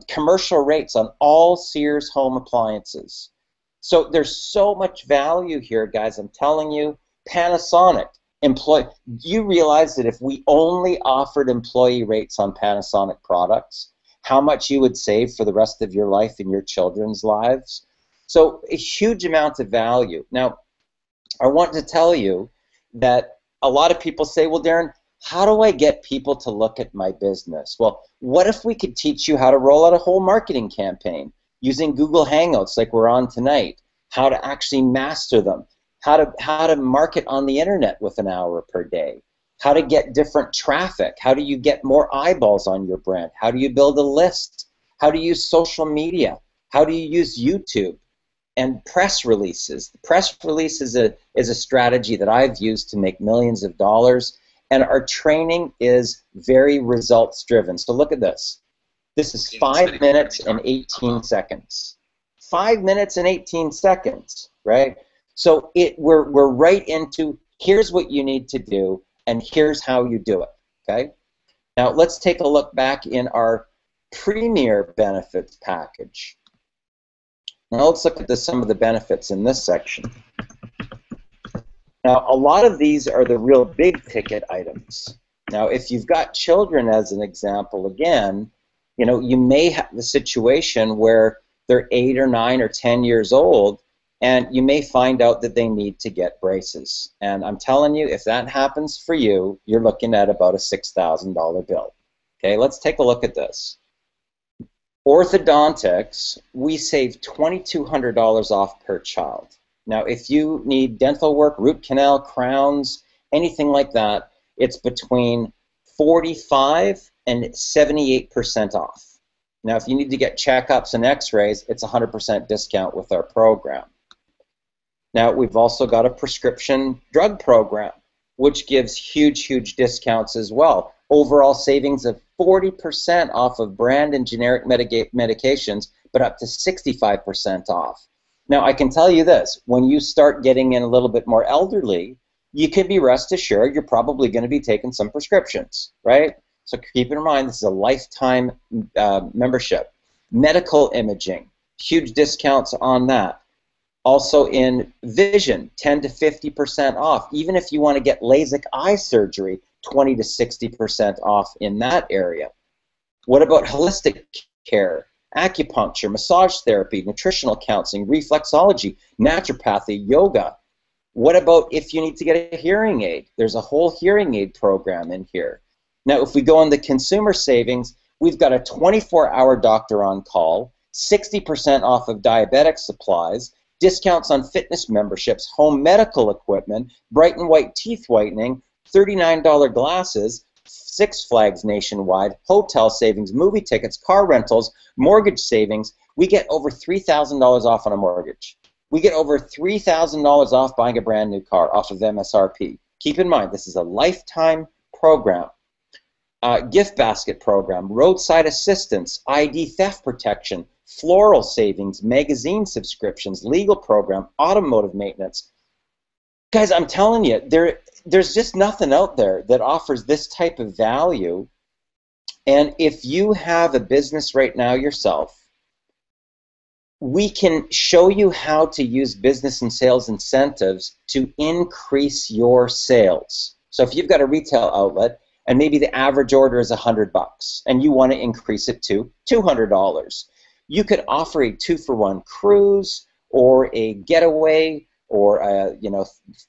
commercial rates on all Sears home appliances. So there's so much value here, guys. I'm telling you, Panasonic. Do you realize that if we only offered employee rates on Panasonic products, how much you would save for the rest of your life and your children's lives? So a huge amount of value. Now, I want to tell you that a lot of people say, well, Darren, how do I get people to look at my business? Well, what if we could teach you how to roll out a whole marketing campaign using Google Hangouts like we're on tonight, how to actually master them, how to market on the internet with an hour per day, how to get different traffic, how do you get more eyeballs on your brand, how do you build a list, how do you use social media, how do you use YouTube, and press releases. Press release is a strategy that I've used to make millions of dollars, and our training is very results driven. So look at this. This is 5 minutes and 18 seconds. 5 minutes and 18 seconds, right? So we're right into here's what you need to do and here's how you do it, okay? Now let's take a look back in our Premier Benefits package. Now let's look at some of the benefits in this section. Now a lot of these are the real big ticket items. Now if you've got children as an example, again, you know, you may have the situation where they're 8 or 9 or 10 years old and you may find out that they need to get braces. And I'm telling you, if that happens for you, you're looking at about a $6,000 bill. Okay, let's take a look at this. Orthodontics, we save $2,200 off per child. Now, if you need dental work, root canal, crowns, anything like that, it's between 45 and 78% off. Now, if you need to get checkups and x-rays, it's 100% discount with our program. Now, we've also got a prescription drug program, which gives huge, huge discounts as well. Overall savings of 40% off of brand and generic medications, but up to 65% off. Now, I can tell you this, when you start getting in a little bit more elderly, you can be rest assured you're probably going to be taking some prescriptions, right? So keep in mind, this is a lifetime membership. Medical imaging, huge discounts on that. Also in vision, 10 to 50% off. Even if you want to get LASIK eye surgery, 20 to 60% off in that area. What about holistic care? acupuncture, massage therapy, nutritional counseling, reflexology, naturopathy, yoga. What about if you need to get a hearing aid? There's a whole hearing aid program in here. Now, if we go on the consumer savings, we've got a 24-hour doctor on call, 60% off of diabetic supplies, discounts on fitness memberships, home medical equipment, bright and white teeth whitening, $39 glasses, Six Flags nationwide, hotel savings, movie tickets, car rentals, mortgage savings. We get over $3,000 off on a mortgage. We get over $3,000 off buying a brand new car off of MSRP. Keep in mind, this is a lifetime program. Gift basket program, roadside assistance, ID theft protection, floral savings, magazine subscriptions, legal program, automotive maintenance. Guys, I'm telling you, there's just nothing out there that offers this type of value. And if you have a business right now yourself, we can show you how to use business and sales incentives to increase your sales. So if you've got a retail outlet and maybe the average order is $100 and you want to increase it to $200, you could offer a 2-for-1 cruise or a getaway or a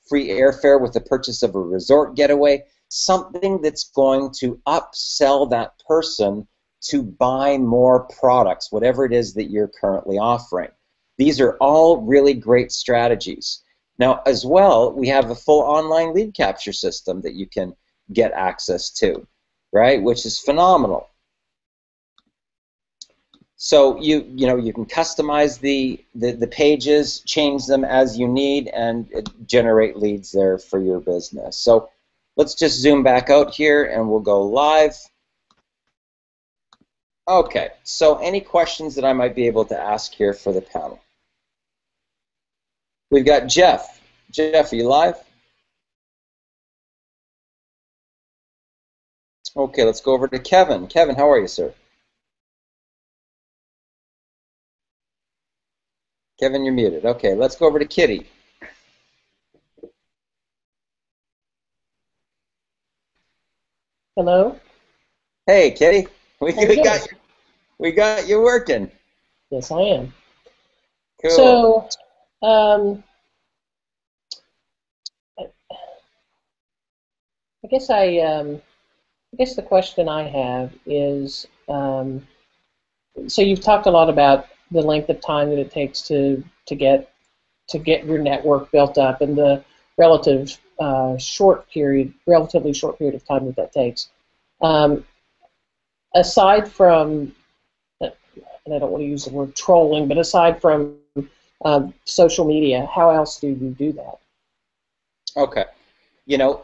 free airfare with the purchase of a resort getaway, something that's going to upsell that person to buy more products, whatever it is that you're currently offering. These are all really great strategies. Now, as well, we have a full online lead capture system that you can get access to, right, which is phenomenal. So you can customize the pages, change them as you need, and generate leads there for your business. So let's just zoom back out here and we'll go live. Okay, so any questions that I might be able to ask here for the panel? We've got Jeff. Jeff, are you live? Okay, let's go over to Kevin. Kevin, how are you, sir? Kevin, you're muted. Okay, let's go over to Kitty. Hello? Hey, Kitty. We How got you working. Yes, I am. Cool. So, I guess the question I have is, so you've talked a lot about the length of time that it takes to get your network built up and the relatively short period of time that takes. Aside from, and I don't want to use the word trolling, but aside from social media, how else do you do that? Okay.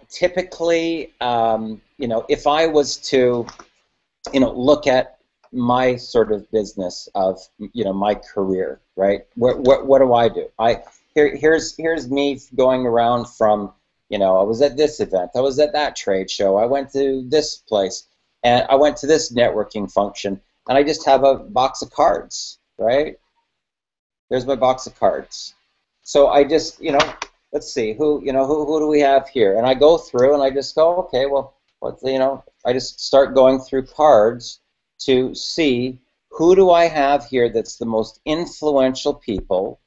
Typically, if I was to, look at my sort of business of, my career, right? What do? Here's me going around from, I was at this event, I was at that trade show, I went to this place, and I went to this networking function, and I just have a box of cards, right? There's my box of cards. So I just, let's see, who do we have here? And I go through and I just go, okay, well, I just start going through cards to see who do I have here that's the most influential people.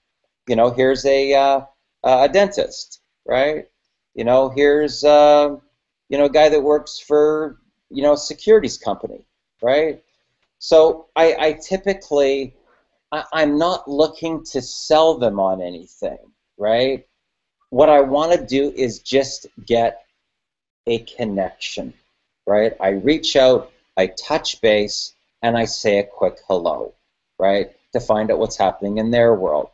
Here's a dentist, right? Here's a guy that works for a securities company, right? So I typically, I'm not looking to sell them on anything, right? What I want to do is just get a connection, right? I reach out, I touch base, and I say a quick hello, right, to find out what's happening in their world.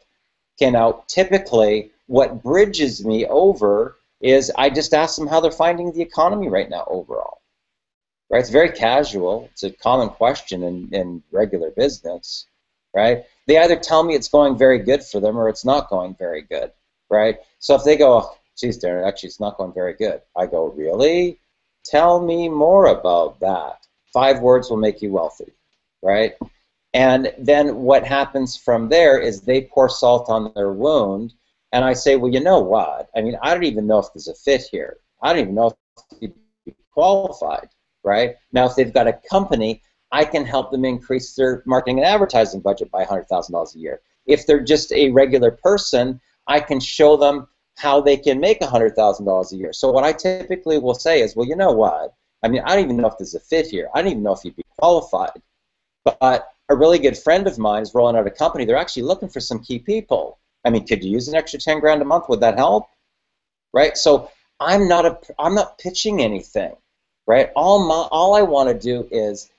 Okay, now, typically, what bridges me over is I just ask them how they're finding the economy right now overall, right? It's very casual. It's a common question in regular business, right? They either tell me it's going very good for them or it's not going very good, right? So if they go, oh, geez, Darren, actually it's not going very good, I go, really? Tell me more about that. 5 words will make you wealthy, right? And then what happens from there is they pour salt on their wound, and I say, well, you know what? I mean, I don't even know if there's a fit here. I don't even know if you'd be qualified, right? Now, if they've got a company, I can help them increase their marketing and advertising budget by $100,000 a year. If they're just a regular person, I can show them how they can make $100,000 a year. So what I typically will say is, well, you know what? I mean, I don't even know if there's a fit here. I don't even know if you'd be qualified. But a really good friend of mine is rolling out a company. They're actually looking for some key people. I mean, could you use an extra 10 grand a month? Would that help? Right? So I'm not pitching anything, right? All I want to do is,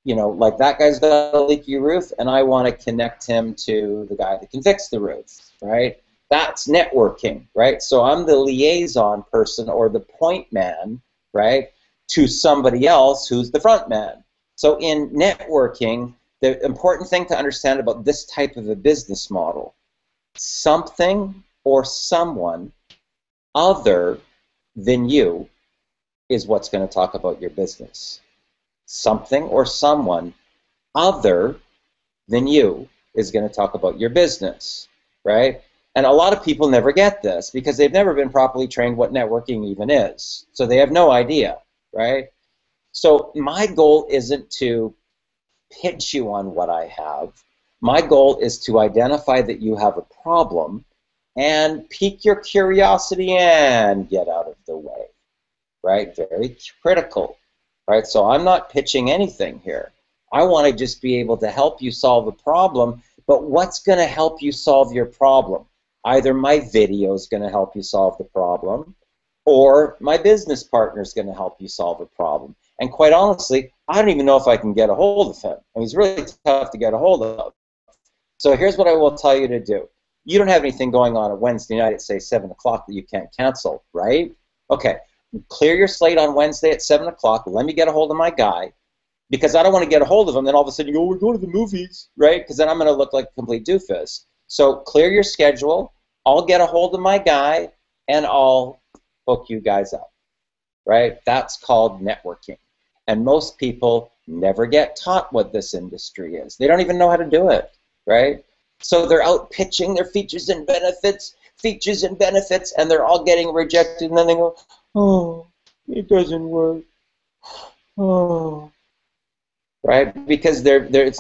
you know, like that guy's got a leaky roof, and I want to connect him to the guy that can fix the roof, right? That's networking, right? So I'm the liaison person or the point man, right, to somebody else who's the front man. So in networking, the important thing to understand about this type of a business model, something or someone other than you is what's going to talk about your business. Something or someone other than you is going to talk about your business, right? And a lot of people never get this because they've never been properly trained what networking even is. So they have no idea, right? So my goal isn't to pitch you on what I have. My goal is to identify that you have a problem and pique your curiosity and get out of the way, right? Very critical. Right, so I'm not pitching anything here. I want to just be able to help you solve a problem, but what's going to help you solve your problem? Either my video is going to help you solve the problem, or my business partner is going to help you solve a problem. And quite honestly, I don't even know if I can get a hold of him. I mean, he's really tough to get a hold of. So here's what I will tell you to do. You don't have anything going on Wednesday night at, say, 7 o'clock that you can't cancel, right? Okay. Clear your slate on Wednesday at 7 o'clock. Let me get a hold of my guy, because I don't want to get a hold of him. Then all of a sudden you go, we're going to the movies, right? Because then I'm going to look like a complete doofus. So clear your schedule. I'll get a hold of my guy, and I'll hook you guys up, right? That's called networking. And most people never get taught what this industry is. They don't even know how to do it, right? So they're out pitching their features and benefits, and they're all getting rejected, and then they go, oh, it doesn't work. Oh, right? Because it's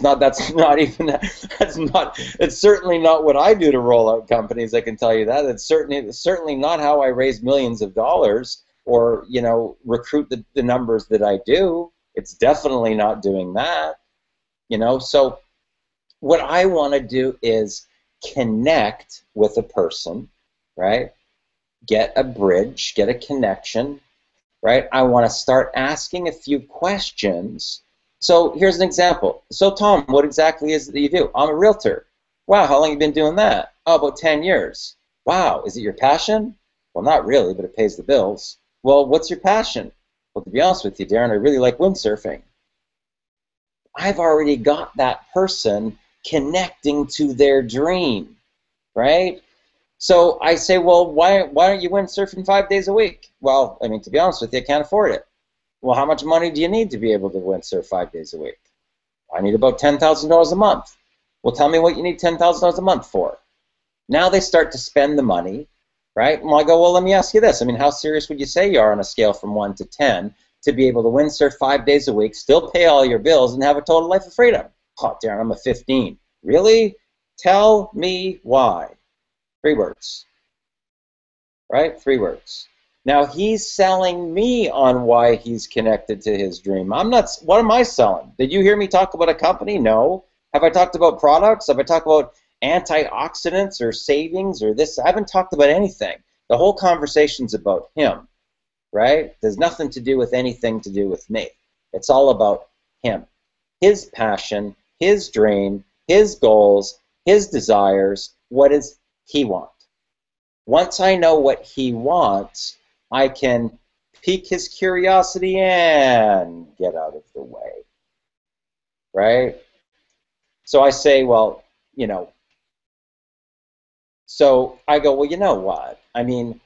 certainly not what I do to roll out companies. I can tell you that. It's certainly not how I raise millions of dollars or, you know, recruit the numbers that I do. It's definitely not doing that. You know, so what I want to do is connect with a person, right? Get a bridge, get a connection, right? I want to start asking a few questions. So here's an example. So Tom, what exactly is it that you do? I'm a realtor. Wow, how long have you been doing that? Oh, about 10 years. Wow, is it your passion? Well, not really, but it pays the bills. Well, what's your passion? Well, to be honest with you, Darren, I really like windsurfing. I've already got that person connecting to their dream, right? So I say, well, why aren't you windsurfing 5 days a week? Well, I mean, to be honest with you, I can't afford it. Well, how much money do you need to be able to windsurf 5 days a week? I need about $10,000 a month. Well, tell me what you need $10,000 a month for. Now they start to spend the money, right? Well, I go, well, let me ask you this. I mean, how serious would you say you are on a scale from 1 to 10 to be able to windsurf 5 days a week, still pay all your bills, and have a total life of freedom? Oh, Darren, I'm a 15. Really? Tell me why. 3 words, right? 3 words. Now he's selling me on why he's connected to his dream. I'm not. What am I selling? Did you hear me talk about a company? No. Have I talked about products? Have I talked about antioxidants or savings or this? I haven't talked about anything. The whole conversation's about him, right? There's nothing to do with anything to do with me. It's all about him, his passion, his dream, his goals, his desires. What does he want? Once I know what he wants, I can pique his curiosity and get out of the way, right? So I say, well, you know, so I go, well, you know what? I mean,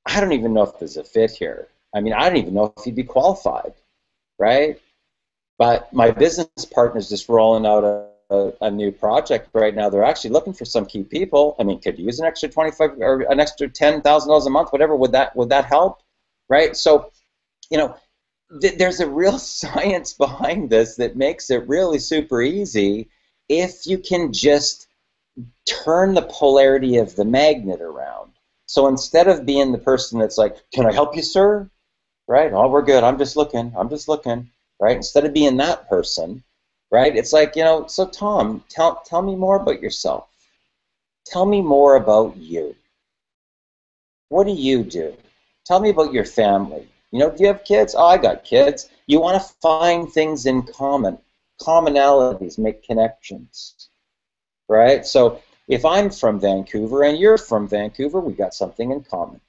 I don't even know if there's a fit here. I mean, I don't even know if he'd be qualified, right? But my business partner's just rolling out a new project right now. They're actually looking for some key people. I mean, could you use an extra 25 or an extra $10,000 a month, whatever? Would that help, right? So, you know, there's a real science behind this that makes it really super easy if you can just turn the polarity of the magnet around. So instead of being the person that's like, can I help you, sir? Right? Oh, we're good. I'm just looking. Right? Instead of being that person, right? It's like, so Tom, tell me more about yourself. Tell me more about you. What do you do? Tell me about your family. Do you have kids? Oh, I got kids. You want to find things in common. Commonalities make connections, right? So if I'm from Vancouver and you're from Vancouver, we got something in common.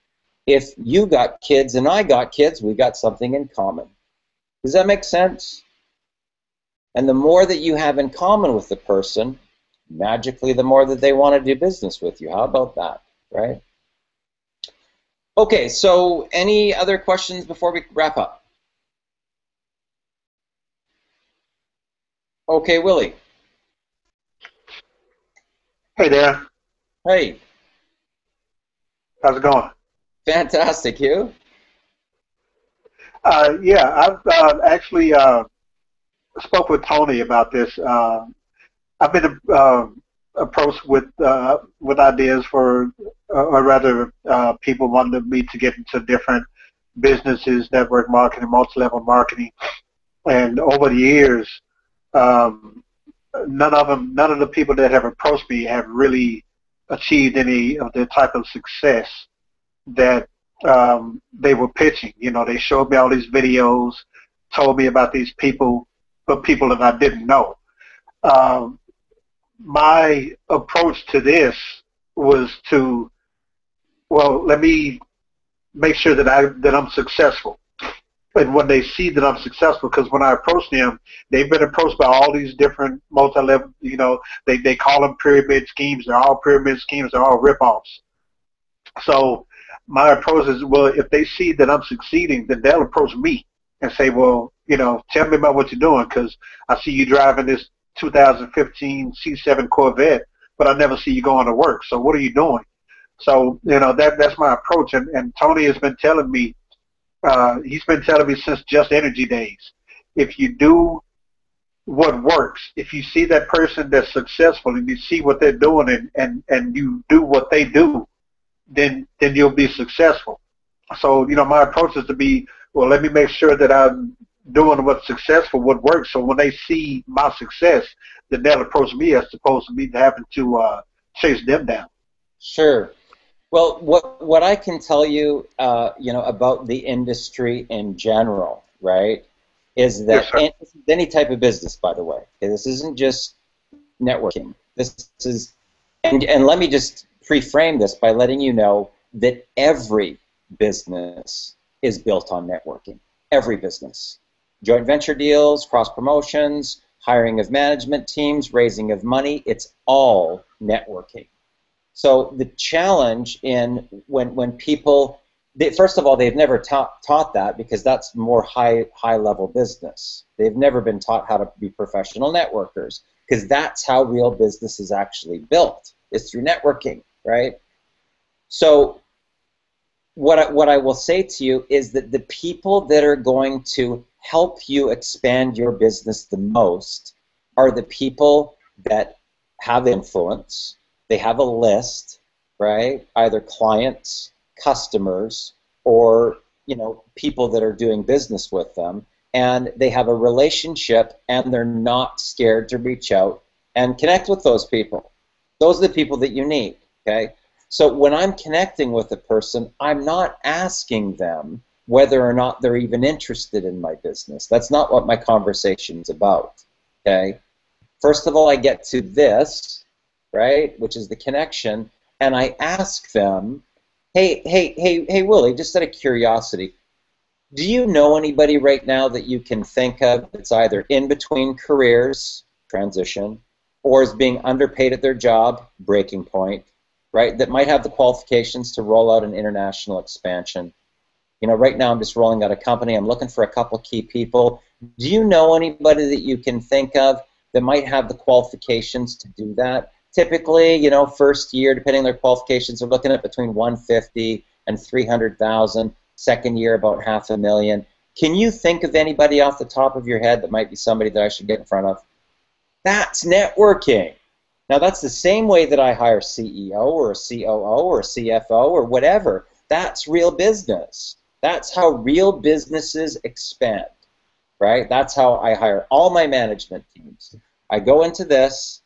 If you got kids and I got kids, we got something in common. Does that make sense? And the more that you have in common with the person, magically the more that they want to do business with you. How about that, right? Okay, so any other questions before we wrap up? Okay, Willie. Hey there. Hey. How's it going? Fantastic. You? Yeah, I've actually spoke with Tony about this. I've been approached with ideas for, or rather, people wanted me to get into different businesses, network marketing, multi-level marketing, and over the years, none of the people that have approached me have really achieved any of the type of success that they were pitching. They showed me all these videos, told me about these people, but people that I didn't know. My approach to this was to, well, let me make sure that I'm successful. And when they see that I'm successful, because when I approach them, they've been approached by all these different multi-level, they call them pyramid schemes. They're all pyramid schemes. They're all rip-offs. So my approach is, well, if they see that I'm succeeding, then they'll approach me and say, well, tell me about what you're doing, because I see you driving this 2015 C7 Corvette, but I never see you going to work. So what are you doing? So, that's my approach. And Tony has been telling me, he's been telling me since Just Energy days, if you do what works, if you see that person that's successful and you see what they're doing and you do what they do, then you'll be successful. So, my approach is to be, well, let me make sure that I'm doing what's successful, what works. So when they see my success, then they'll approach me as opposed to me having to chase them down. Sure. Well, what I can tell you, about the industry in general, right, is that any type of business, by the way, okay, this isn't just networking. This is, and let me just pre-frame this by letting you know that every business is built on networking. Every business. Joint venture deals, cross-promotions, hiring of management teams, raising of money, it's all networking. So the challenge in when people, first of all, they've never taught that, because that's more high-level business. They've never been taught how to be professional networkers, because that's how real business is actually built, is through networking, right? So what I will say to you is that the people that are going to help you expand your business the most are the people that have influence. They have a list, right? Either clients, customers, or people that are doing business with them, and they have a relationship, and they're not scared to reach out and connect with those people. Those are the people that you need, okay? So when I'm connecting with a person, I'm not asking them whether or not they're even interested in my business. That's not what my conversation's about, okay? First of all, I get to this, right, which is the connection, and I ask them, hey, Willie, just out of curiosity, do you know anybody right now that you can think of that's either in between careers, transition, or is being underpaid at their job, breaking point, right, that might have the qualifications to roll out an international expansion? Right now I'm just rolling out a company. I'm looking for a couple key people. Do you know anybody that you can think of that might have the qualifications to do that? Typically, first year, depending on their qualifications, they're looking at between 150 and 300,000. Second year, about $500,000. Can you think of anybody off the top of your head that might be somebody that I should get in front of? That's networking. Now, that's the same way that I hire a CEO or a COO or a CFO or whatever. That's real business. That's how real businesses expand, right? That's how I hire all my management teams. I go into this,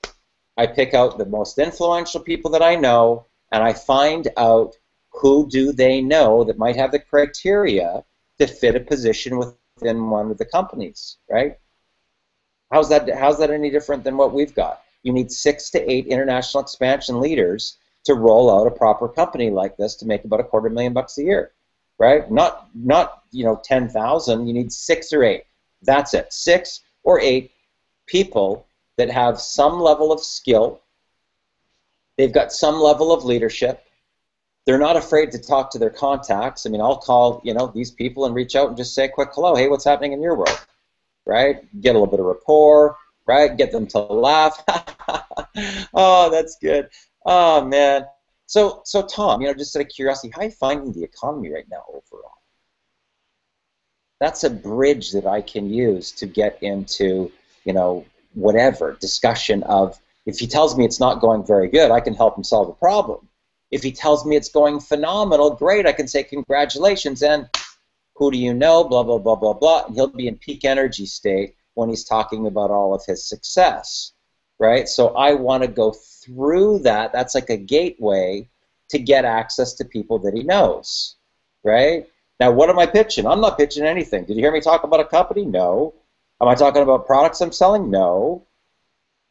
I pick out the most influential people that I know, and I find out who do they know that might have the criteria to fit a position within one of the companies, right? How's that any different than what we've got? You need 6 to 8 international expansion leaders to roll out a proper company like this to make about $250,000 a year, right? Not 10,000. You need 6 or 8. That's it. 6 or 8 people that have some level of skill. They've got some level of leadership. They're not afraid to talk to their contacts. I mean, I'll call these people and reach out and just say a quick hello. Hey, what's happening in your world? Right? Get a little bit of rapport. Right? Get them to laugh. Oh, that's good. Oh man. So Tom, just out of curiosity, how are you finding the economy right now overall? That's a bridge that I can use to get into, whatever discussion of, if he tells me it's not going very good, I can help him solve a problem. If he tells me it's going phenomenal, great, I can say congratulations, and who do you know, blah, blah, blah, blah, blah, and he'll be in peak energy state when he's talking about all of his success, right? So I want to go through that. That's like a gateway to get access to people that he knows, right? Now, what am I pitching? I'm not pitching anything. Did you hear me talk about a company? No. Am I talking about products I'm selling? No,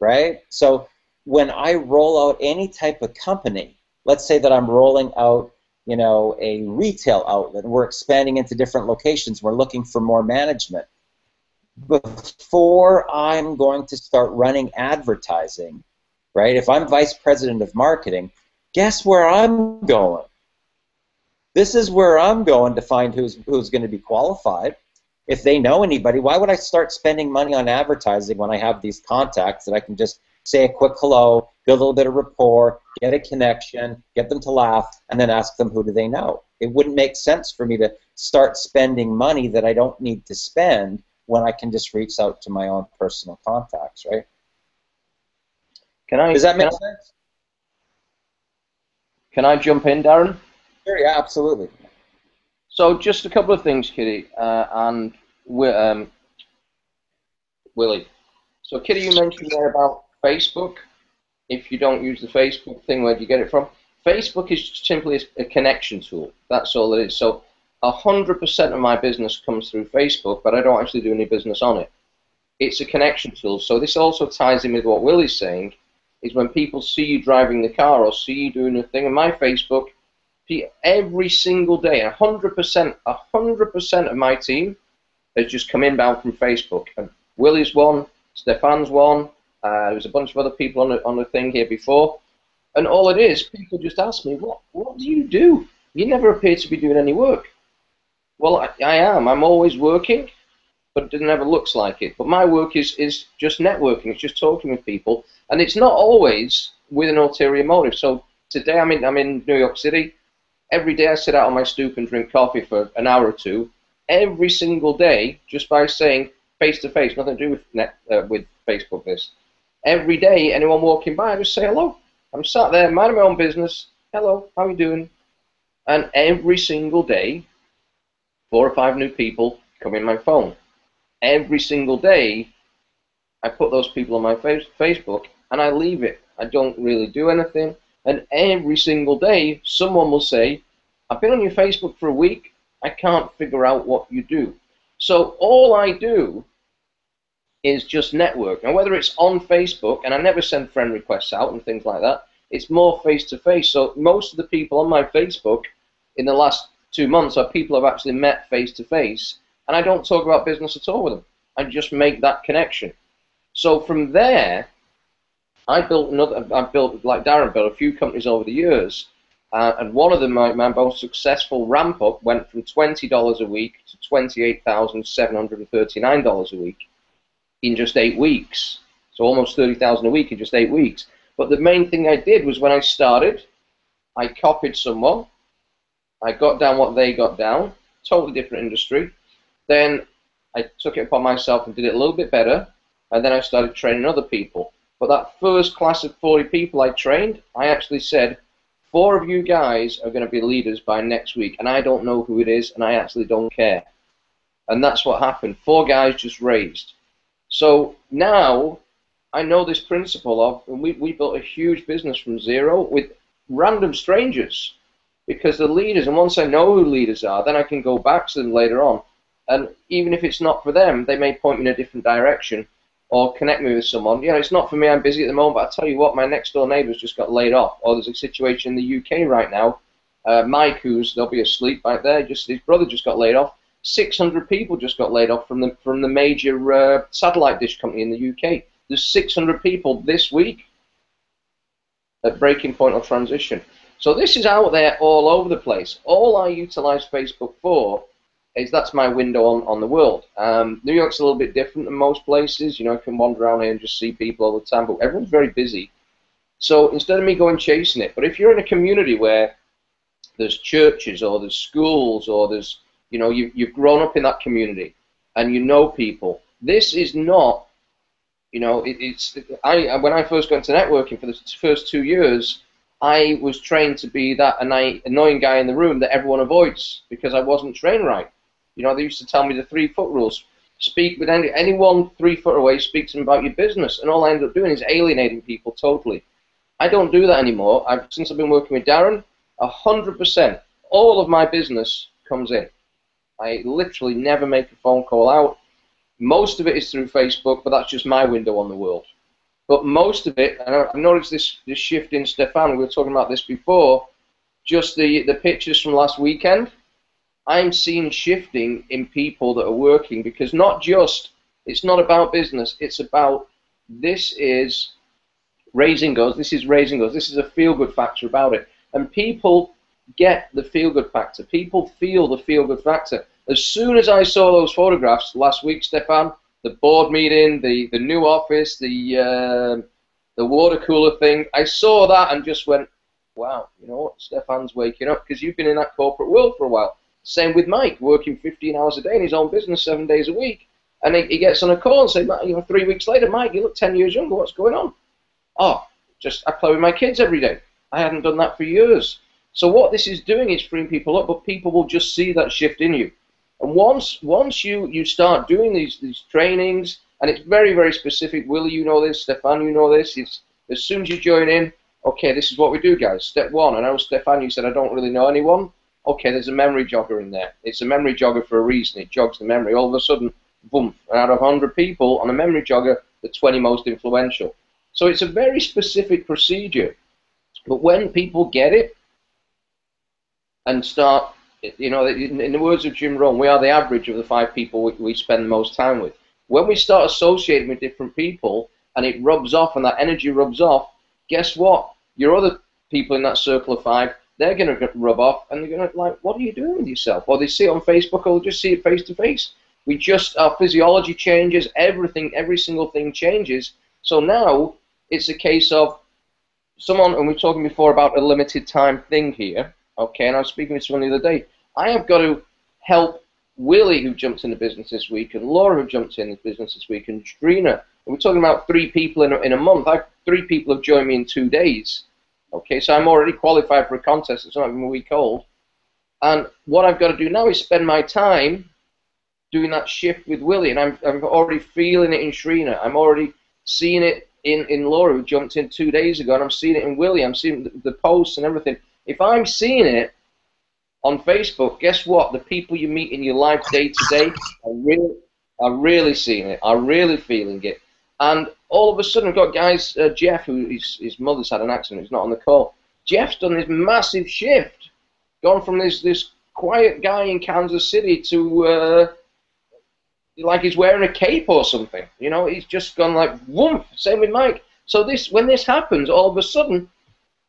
right? So when I roll out any type of company, let's say that I'm rolling out a retail outlet, and we're expanding into different locations, we're looking for more management. Before I'm going to start running advertising, right, if I'm vice president of marketing, guess where I'm going? This is where I'm going to find who's going to be qualified. If they know anybody, why would I start spending money on advertising when I have these contacts that I can just say a quick hello, build a little bit of rapport, get a connection, get them to laugh, and then ask them who do they know? It wouldn't make sense for me to start spending money that I don't need to spend when I can just reach out to my own personal contacts, right? Does that make sense? Can I jump in, Darren? Sure, yeah, absolutely. So just a couple of things, Kitty, and Willie. So Kitty, you mentioned there about Facebook. If you don't use the Facebook thing, where do you get it from? Facebook is simply a connection tool. That's all it is. So 100% of my business comes through Facebook, but I don't actually do any business on it. It's a connection tool. So this also ties in with what Willie's saying, is when people see you driving the car or see you doing a thing on my Facebook, every single day, 100% of my team has just come inbound from Facebook. And Willie's one, Stefan's one, there's a bunch of other people on the thing here before. And all it is, people just ask me, what do you do? You never appear to be doing any work. Well, I am. I'm always working, but it never looks like it. But my work is just networking. It's just talking with people. And it's not always with an ulterior motive. So today I'm in New York City. Every day I sit out on my stoop and drink coffee for an hour or two. Every single day, just by saying face-to-face, nothing to do with Facebook this. Every day, anyone walking by, I just say hello. I'm sat there, minding my own business. Hello, how are you doing? And every single day, 4 or 5 new people come in my phone. Every single day, I put those people on my Facebook, and I leave it. I don't really do anything. And every single day, someone will say, I've been on your Facebook for a week. I can't figure out what you do. So all I do is just network. Now, whether it's on Facebook, and I never send friend requests out and things like that, it's more face-to-face. So most of the people on my Facebook in the last 2 months are people I've actually met face-to-face, and I don't talk about business at all with them. I just make that connection. So from there, I built, like Darren built, a few companies over the years, and one of them, my most successful ramp-up, went from $20 a week to $28,739 a week in just 8 weeks. So almost $30,000 a week in just 8 weeks. But the main thing I did was when I started, I copied someone, I got down what they got down, totally different industry, Then I took it upon myself and did it a little bit better, and then I started training other people. But that first class of 40 people I trained, I actually said, 4 of you guys are going to be leaders by next week, and I don't know who it is, and I actually don't care. And that's what happened. 4 guys just raised. So now I know this principle of, and we built a huge business from zero with random strangers, because the leaders, and once I know who leaders are, then I can go back to them later on. And even if it's not for them, they may point me in a different direction or connect me with someone. You know, it's not for me, I'm busy at the moment, but I'll tell you what, my next door neighbour's just got laid off. Or there's a situation in the UK right now. Mike, they'll be asleep back there, his brother just got laid off. 600 people just got laid off from the major satellite dish company in the UK. There's 600 people this week at breaking point or transition. So this is out there all over the place. All I utilize Facebook for is that's my window on the world. New York's a little bit different than most places. You know, I can wander around here and just see people all the time, but everyone's very busy. So instead of me going chasing it, but if you're in a community where there's churches or there's schools or there's, you know, you've grown up in that community and you know people, this is not, you know, when I first got into networking for the first 2 years, I was trained to be that annoying guy in the room that everyone avoids because I wasn't trained right. You know, they used to tell me the 3-foot rules. Speak with anyone 3 foot away, speak to them about your business, and all I end up doing is alienating people totally. I don't do that anymore. Since I've been working with Darren, 100%, all of my business comes in. I literally never make a phone call out. Most of it is through Facebook, but that's just my window on the world. But most of it, and I've noticed this shift in Stefan, we were talking about this before, just the pictures from last weekend, I'm seeing shifting in people that are working, because it's not about business, it's about, this is raising goals, this is raising goals, this is a feel-good factor about it. And people get the feel-good factor, people feel the feel-good factor. As soon as I saw those photographs last week, Stefan, the board meeting, the new office, the water cooler thing, I saw that and just went, wow, you know what, Stefan's waking up, because you've been in that corporate world for a while. Same with Mike, working 15 hours a day in his own business 7 days a week. And he gets on a call and says, you know, 3 weeks later, Mike, you look 10 years younger, what's going on? Oh, I play with my kids every day. I hadn't done that for years. So what this is doing is freeing people up, but people will just see that shift in you. And once you start doing these trainings, and it's very, very specific, Willie, you know this, Stefan, you know this, it's, as soon as you join in, okay, this is what we do, guys. Step 1, and I know, Stefan, you said I don't really know anyone. Okay, there's a memory jogger in there. It's a memory jogger for a reason. It jogs the memory. All of a sudden, boom, and out of 100 people on a memory jogger, the 20 most influential. So it's a very specific procedure. But when people get it and start, you know, in the words of Jim Rohn, we are the average of the 5 people we spend the most time with. When we start associating with different people and it rubs off and that energy rubs off, guess what? Your other people in that circle of 5, they're going to rub off and they're going to like, what are you doing with yourself? Or they see it on Facebook or they'll just see it face to face. Our physiology changes, everything, every single thing changes. So now it's a case of someone, and we were talking before about a limited time thing here, okay, and I was speaking with someone the other day. I have got to help Willie, who jumped in the business this week, and Laura, who jumped in the business this week, and Trina. And we're talking about 3 people in a month. 3 people have joined me in 2 days. Okay, so I'm already qualified for a contest. It's not even a week old. And what I've got to do now is spend my time doing that shift with Willie, and I'm already feeling it in Trina. I'm already seeing it in Laura, who jumped in 2 days ago, and I'm seeing it in Willie. I'm seeing the posts and everything. If I'm seeing it on Facebook, guess what? The people you meet in your life day to day are really seeing it, are really feeling it. And all of a sudden, I've got guys, Jeff, who his mother's had an accident, he's not on the call. Jeff's done this massive shift, gone from this quiet guy in Kansas City to like he's wearing a cape or something. You know, he's just gone like, whoomp. Same with Mike. So when this happens, all of a sudden,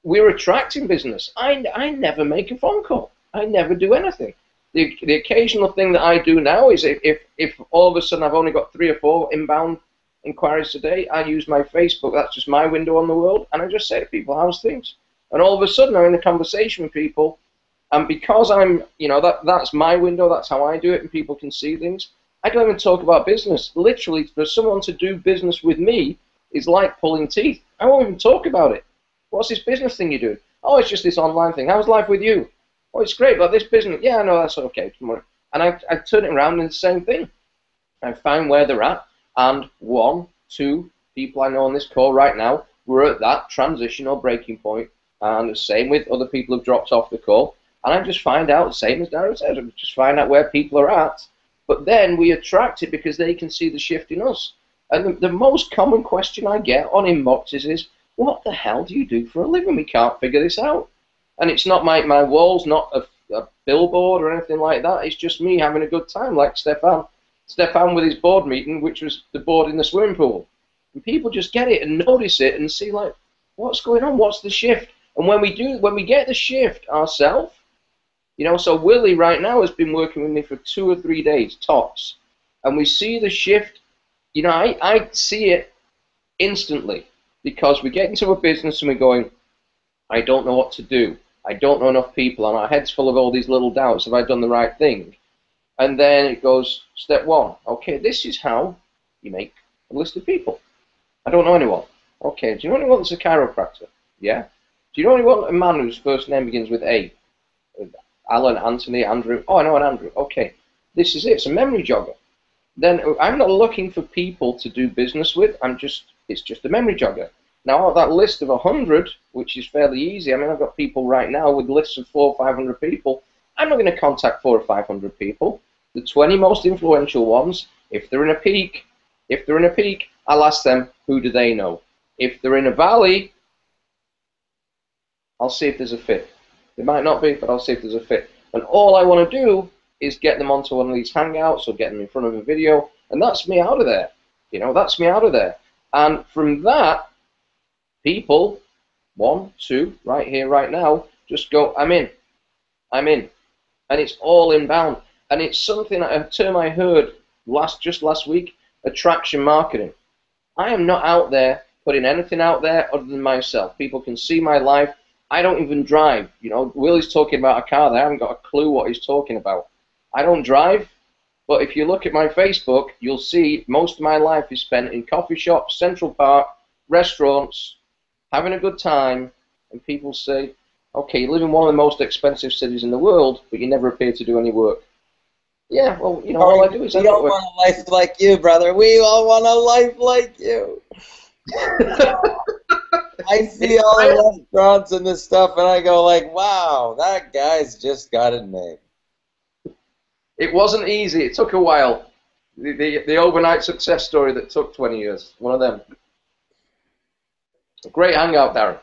we're attracting business. I never make a phone call. I never do anything. The occasional thing that I do now is if all of a sudden I've only got 3 or 4 inbound inquiries a day, I use my Facebook. That's just my window on the world, and I just say to people, how's things? And all of a sudden I'm in a conversation with people, And because I'm, that's my window, that's how I do it, and people can see things, I don't even talk about business. Literally, for someone to do business with me is like pulling teeth. I won't even talk about it. What's this business thing you do? Oh, it's just this online thing. How's life with you? Oh, it's great, but this business, yeah, no, that's okay. And I turn it around and the same thing. I find where they're at, and 1, 2 people I know on this call right now were at that transition or breaking point, and the same with other people who've dropped off the call. And I just find out, same as Darren said, I just find out where people are at. But then we attract it because they can see the shift in us. And the most common question I get on inboxes is, what the hell do you do for a living? We can't figure this out. And it's not my wall's not a billboard or anything like that. It's just me having a good time, like Stefan. Stefan with his board meeting, which was the board in the swimming pool. And people just get it and notice it and see, like, what's going on? What's the shift? And when we get the shift ourselves, so Willie right now has been working with me for 2 or 3 days, tops. And we see the shift, I see it instantly because we get into a business and we're going, I don't know what to do. I don't know enough people, and our head's full of all these little doubts. Have I done the right thing? And then it goes, step 1. Okay, this is how you make a list of people. I don't know anyone. Okay, do you know anyone that's a chiropractor? Yeah. Do you know anyone, a man whose first name begins with A? Alan, Anthony, Andrew. Oh, I know an Andrew. Okay, this is it. It's a memory jogger. Then I'm not looking for people to do business with. It's just a memory jogger. Now, out of that list of 100, which is fairly easy, I mean, I've got people right now with lists of 400 or 500 people. I'm not going to contact 400 or 500 people. The 20 most influential ones, if they're in a peak, I'll ask them, who do they know? If they're in a valley, I'll see if there's a fit. There might not be, but I'll see if there's a fit. And all I want to do is get them onto one of these hangouts or get them in front of a video, and that's me out of there. That's me out of there. And from that, people, 1, 2, right here, right now, just go, I'm in. And it's all inbound. And it's something, a term I heard just last week, attraction marketing. I am not out there putting anything out there other than myself. People can see my life. I don't even drive. Willie's talking about a car there. I haven't got a clue what he's talking about. I don't drive, but if you look at my Facebook, you'll see most of my life is spent in coffee shops, Central Park, restaurants, having a good time, and people say, okay, you live in one of the most expensive cities in the world, but you never appear to do any work. Yeah, well, all I do is I don't work. We all want a life like you, brother. We all want a life like you. I see all the restaurants and this stuff, and I go like, wow, that guy's just got it made. It wasn't easy. It took a while. The overnight success story that took 20 years. One of them. A great hangout, Darren.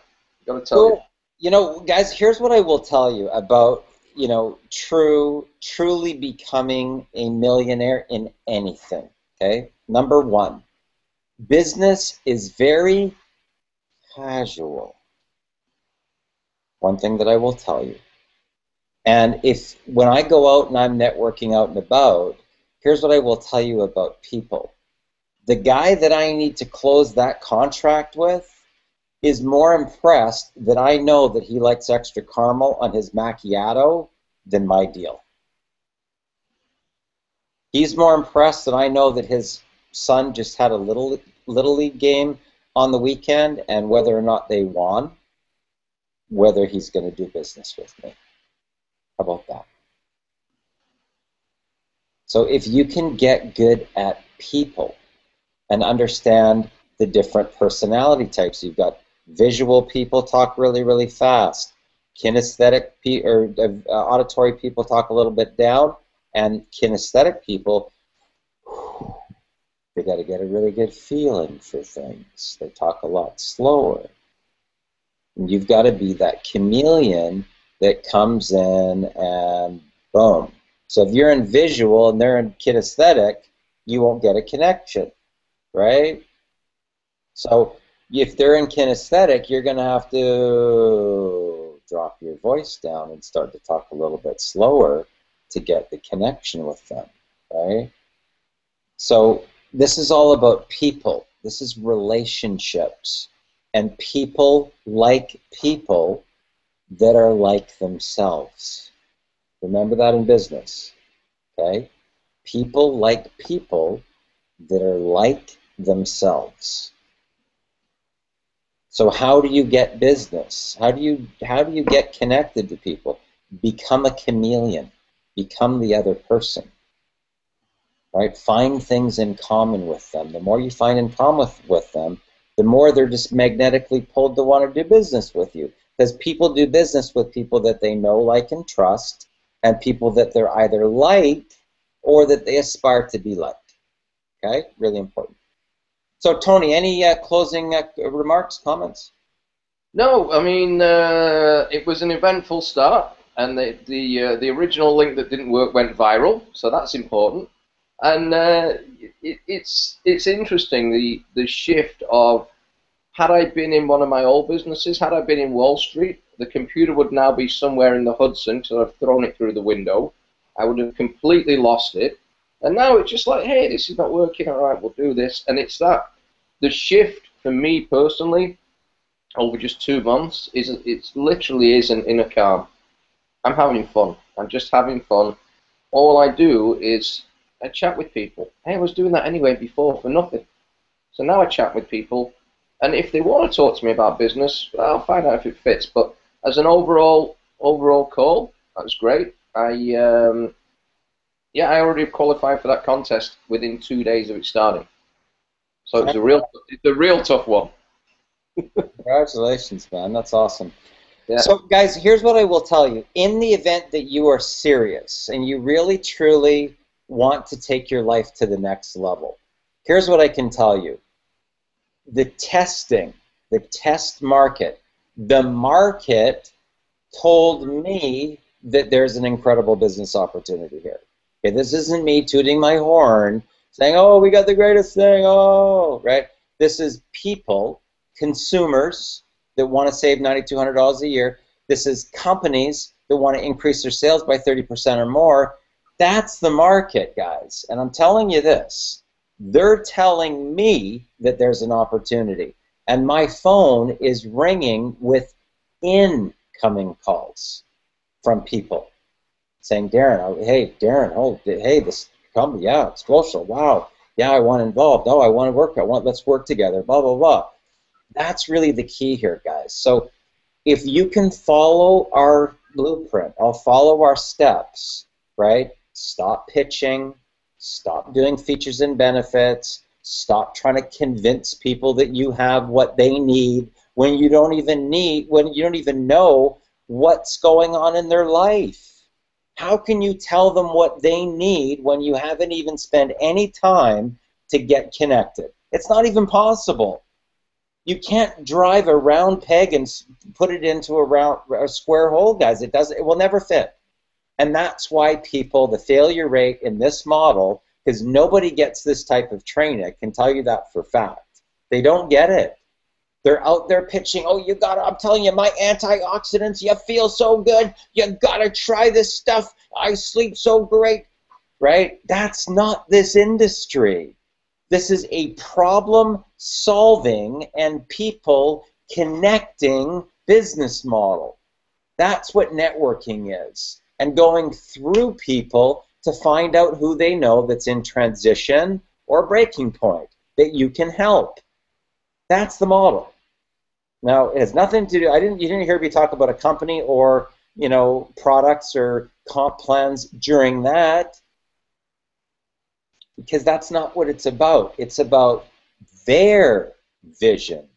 Got to tell you. Guys, here's what I will tell you about, truly becoming a millionaire in anything. Okay? Number 1, business is very casual. One thing that I will tell you. And when I go out and I'm networking out and about, here's what I will tell you about people. The guy that I need to close that contract with is more impressed that I know that he likes extra caramel on his macchiato than my deal. He's more impressed that I know that his son just had a little league game on the weekend and whether or not they won, whether he's going to do business with me. How about that? So if you can get good at people and understand the different personality types, you've got visual people talk really, really fast. Kinesthetic auditory people talk a little bit down, and kinesthetic people, they got to get a really good feeling for things. They talk a lot slower. And you've got to be that chameleon that comes in and boom. So if you're in visual and they're in kinesthetic, you won't get a connection, right? So if they're in kinesthetic, you're going to have to drop your voice down and start to talk a little bit slower to get the connection with them, right? So this is all about people. This is relationships. And people like people that are like themselves. Remember that in business, okay? People like people that are like themselves. So how do you get business? How do you get connected to people? Become a chameleon. Become the other person. Right? Find things in common with them. The more you find in common with them, the more they're just magnetically pulled to want to do business with you. Because people do business with people that they know, like, and trust, and people that they're either like or that they aspire to be liked. Okay? Really important. So, Tony, any closing remarks, comments? No, I mean, it was an eventful start, and the original link that didn't work went viral, so that's important. And it's interesting, the shift of, had I been in one of my old businesses, had I been in Wall Street, the computer would now be somewhere in the Hudson, so I've thrown it through the window. I would have completely lost it. And now it's just like, hey, this is not working, all right, we'll do this. And it's that, the shift for me personally, over just 2 months, it literally is an inner calm. I'm having fun. I'm just having fun. All I do is I chat with people. Hey, I was doing that anyway before for nothing. So now I chat with people. And if they want to talk to me about business, I'll find out if it fits. But as an overall call, that was great. I already qualified for that contest within 2 days of it starting. So it's a real tough one. Congratulations, man. That's awesome. Yeah. So, guys, here's what I will tell you. In the event that you are serious and you really, truly want to take your life to the next level, here's what I can tell you. The test market, the market told me that there's an incredible business opportunity here. Okay, this isn't me tooting my horn, saying, oh, we got the greatest thing, oh, right? This is people, consumers that want to save $9,200 a year. This is companies that want to increase their sales by 30% or more. That's the market, guys. And I'm telling you this. They're telling me that there's an opportunity. And my phone is ringing with incoming calls from people saying, Darren, hey, Darren, oh, hey, this company, yeah, Xplocial, wow, yeah, I want involved, oh, I want to work, let's work together, blah, blah, blah. That's really the key here, guys. So if you can follow our blueprint, I'll follow our steps, right? Stop pitching, stop doing features and benefits, stop trying to convince people that you have what they need when you don't even know what's going on in their life. How can you tell them what they need when you haven't even spent any time to get connected? It's not even possible. You can't drive a round peg and put it into a square hole, guys. It will never fit. And that's why the failure rate in this model, because nobody gets this type of training, I can tell you that for fact. They don't get it. They're out there pitching, oh, I'm telling you, my antioxidants, you feel so good, you gotta try this stuff, I sleep so great, right? That's not this industry. This is a problem-solving and people connecting business model. That's what networking is. And going through people to find out who they know that's in transition or breaking point that you can help. That's the model. Now, it has nothing to do, you didn't hear me talk about a company or, products or comp plans during that, because that's not what it's about. It's about their vision,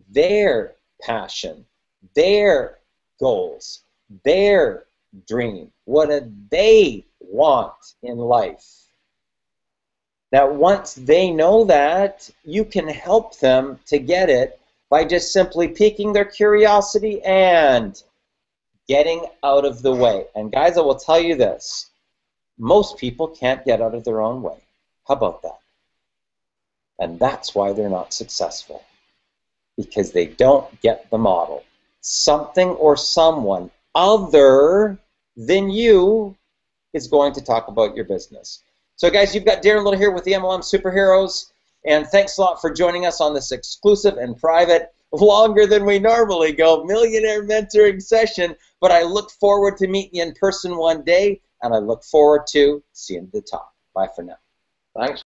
their passion, their goals, their dream. What do they want in life? Now, once they know that, you can help them to get it by just simply piquing their curiosity and getting out of the way. And guys, I will tell you this. Most people can't get out of their own way. How about that? And that's why they're not successful. Because they don't get the model. Something or someone other than you is going to talk about your business. So guys, you've got Darren Little here with the MLM Superheroes, and thanks a lot for joining us on this exclusive and private longer than we normally go. Millionaire Mentoring session. But I look forward to meeting you in person one day, and I look forward to seeing you at the top. Bye for now. Thanks.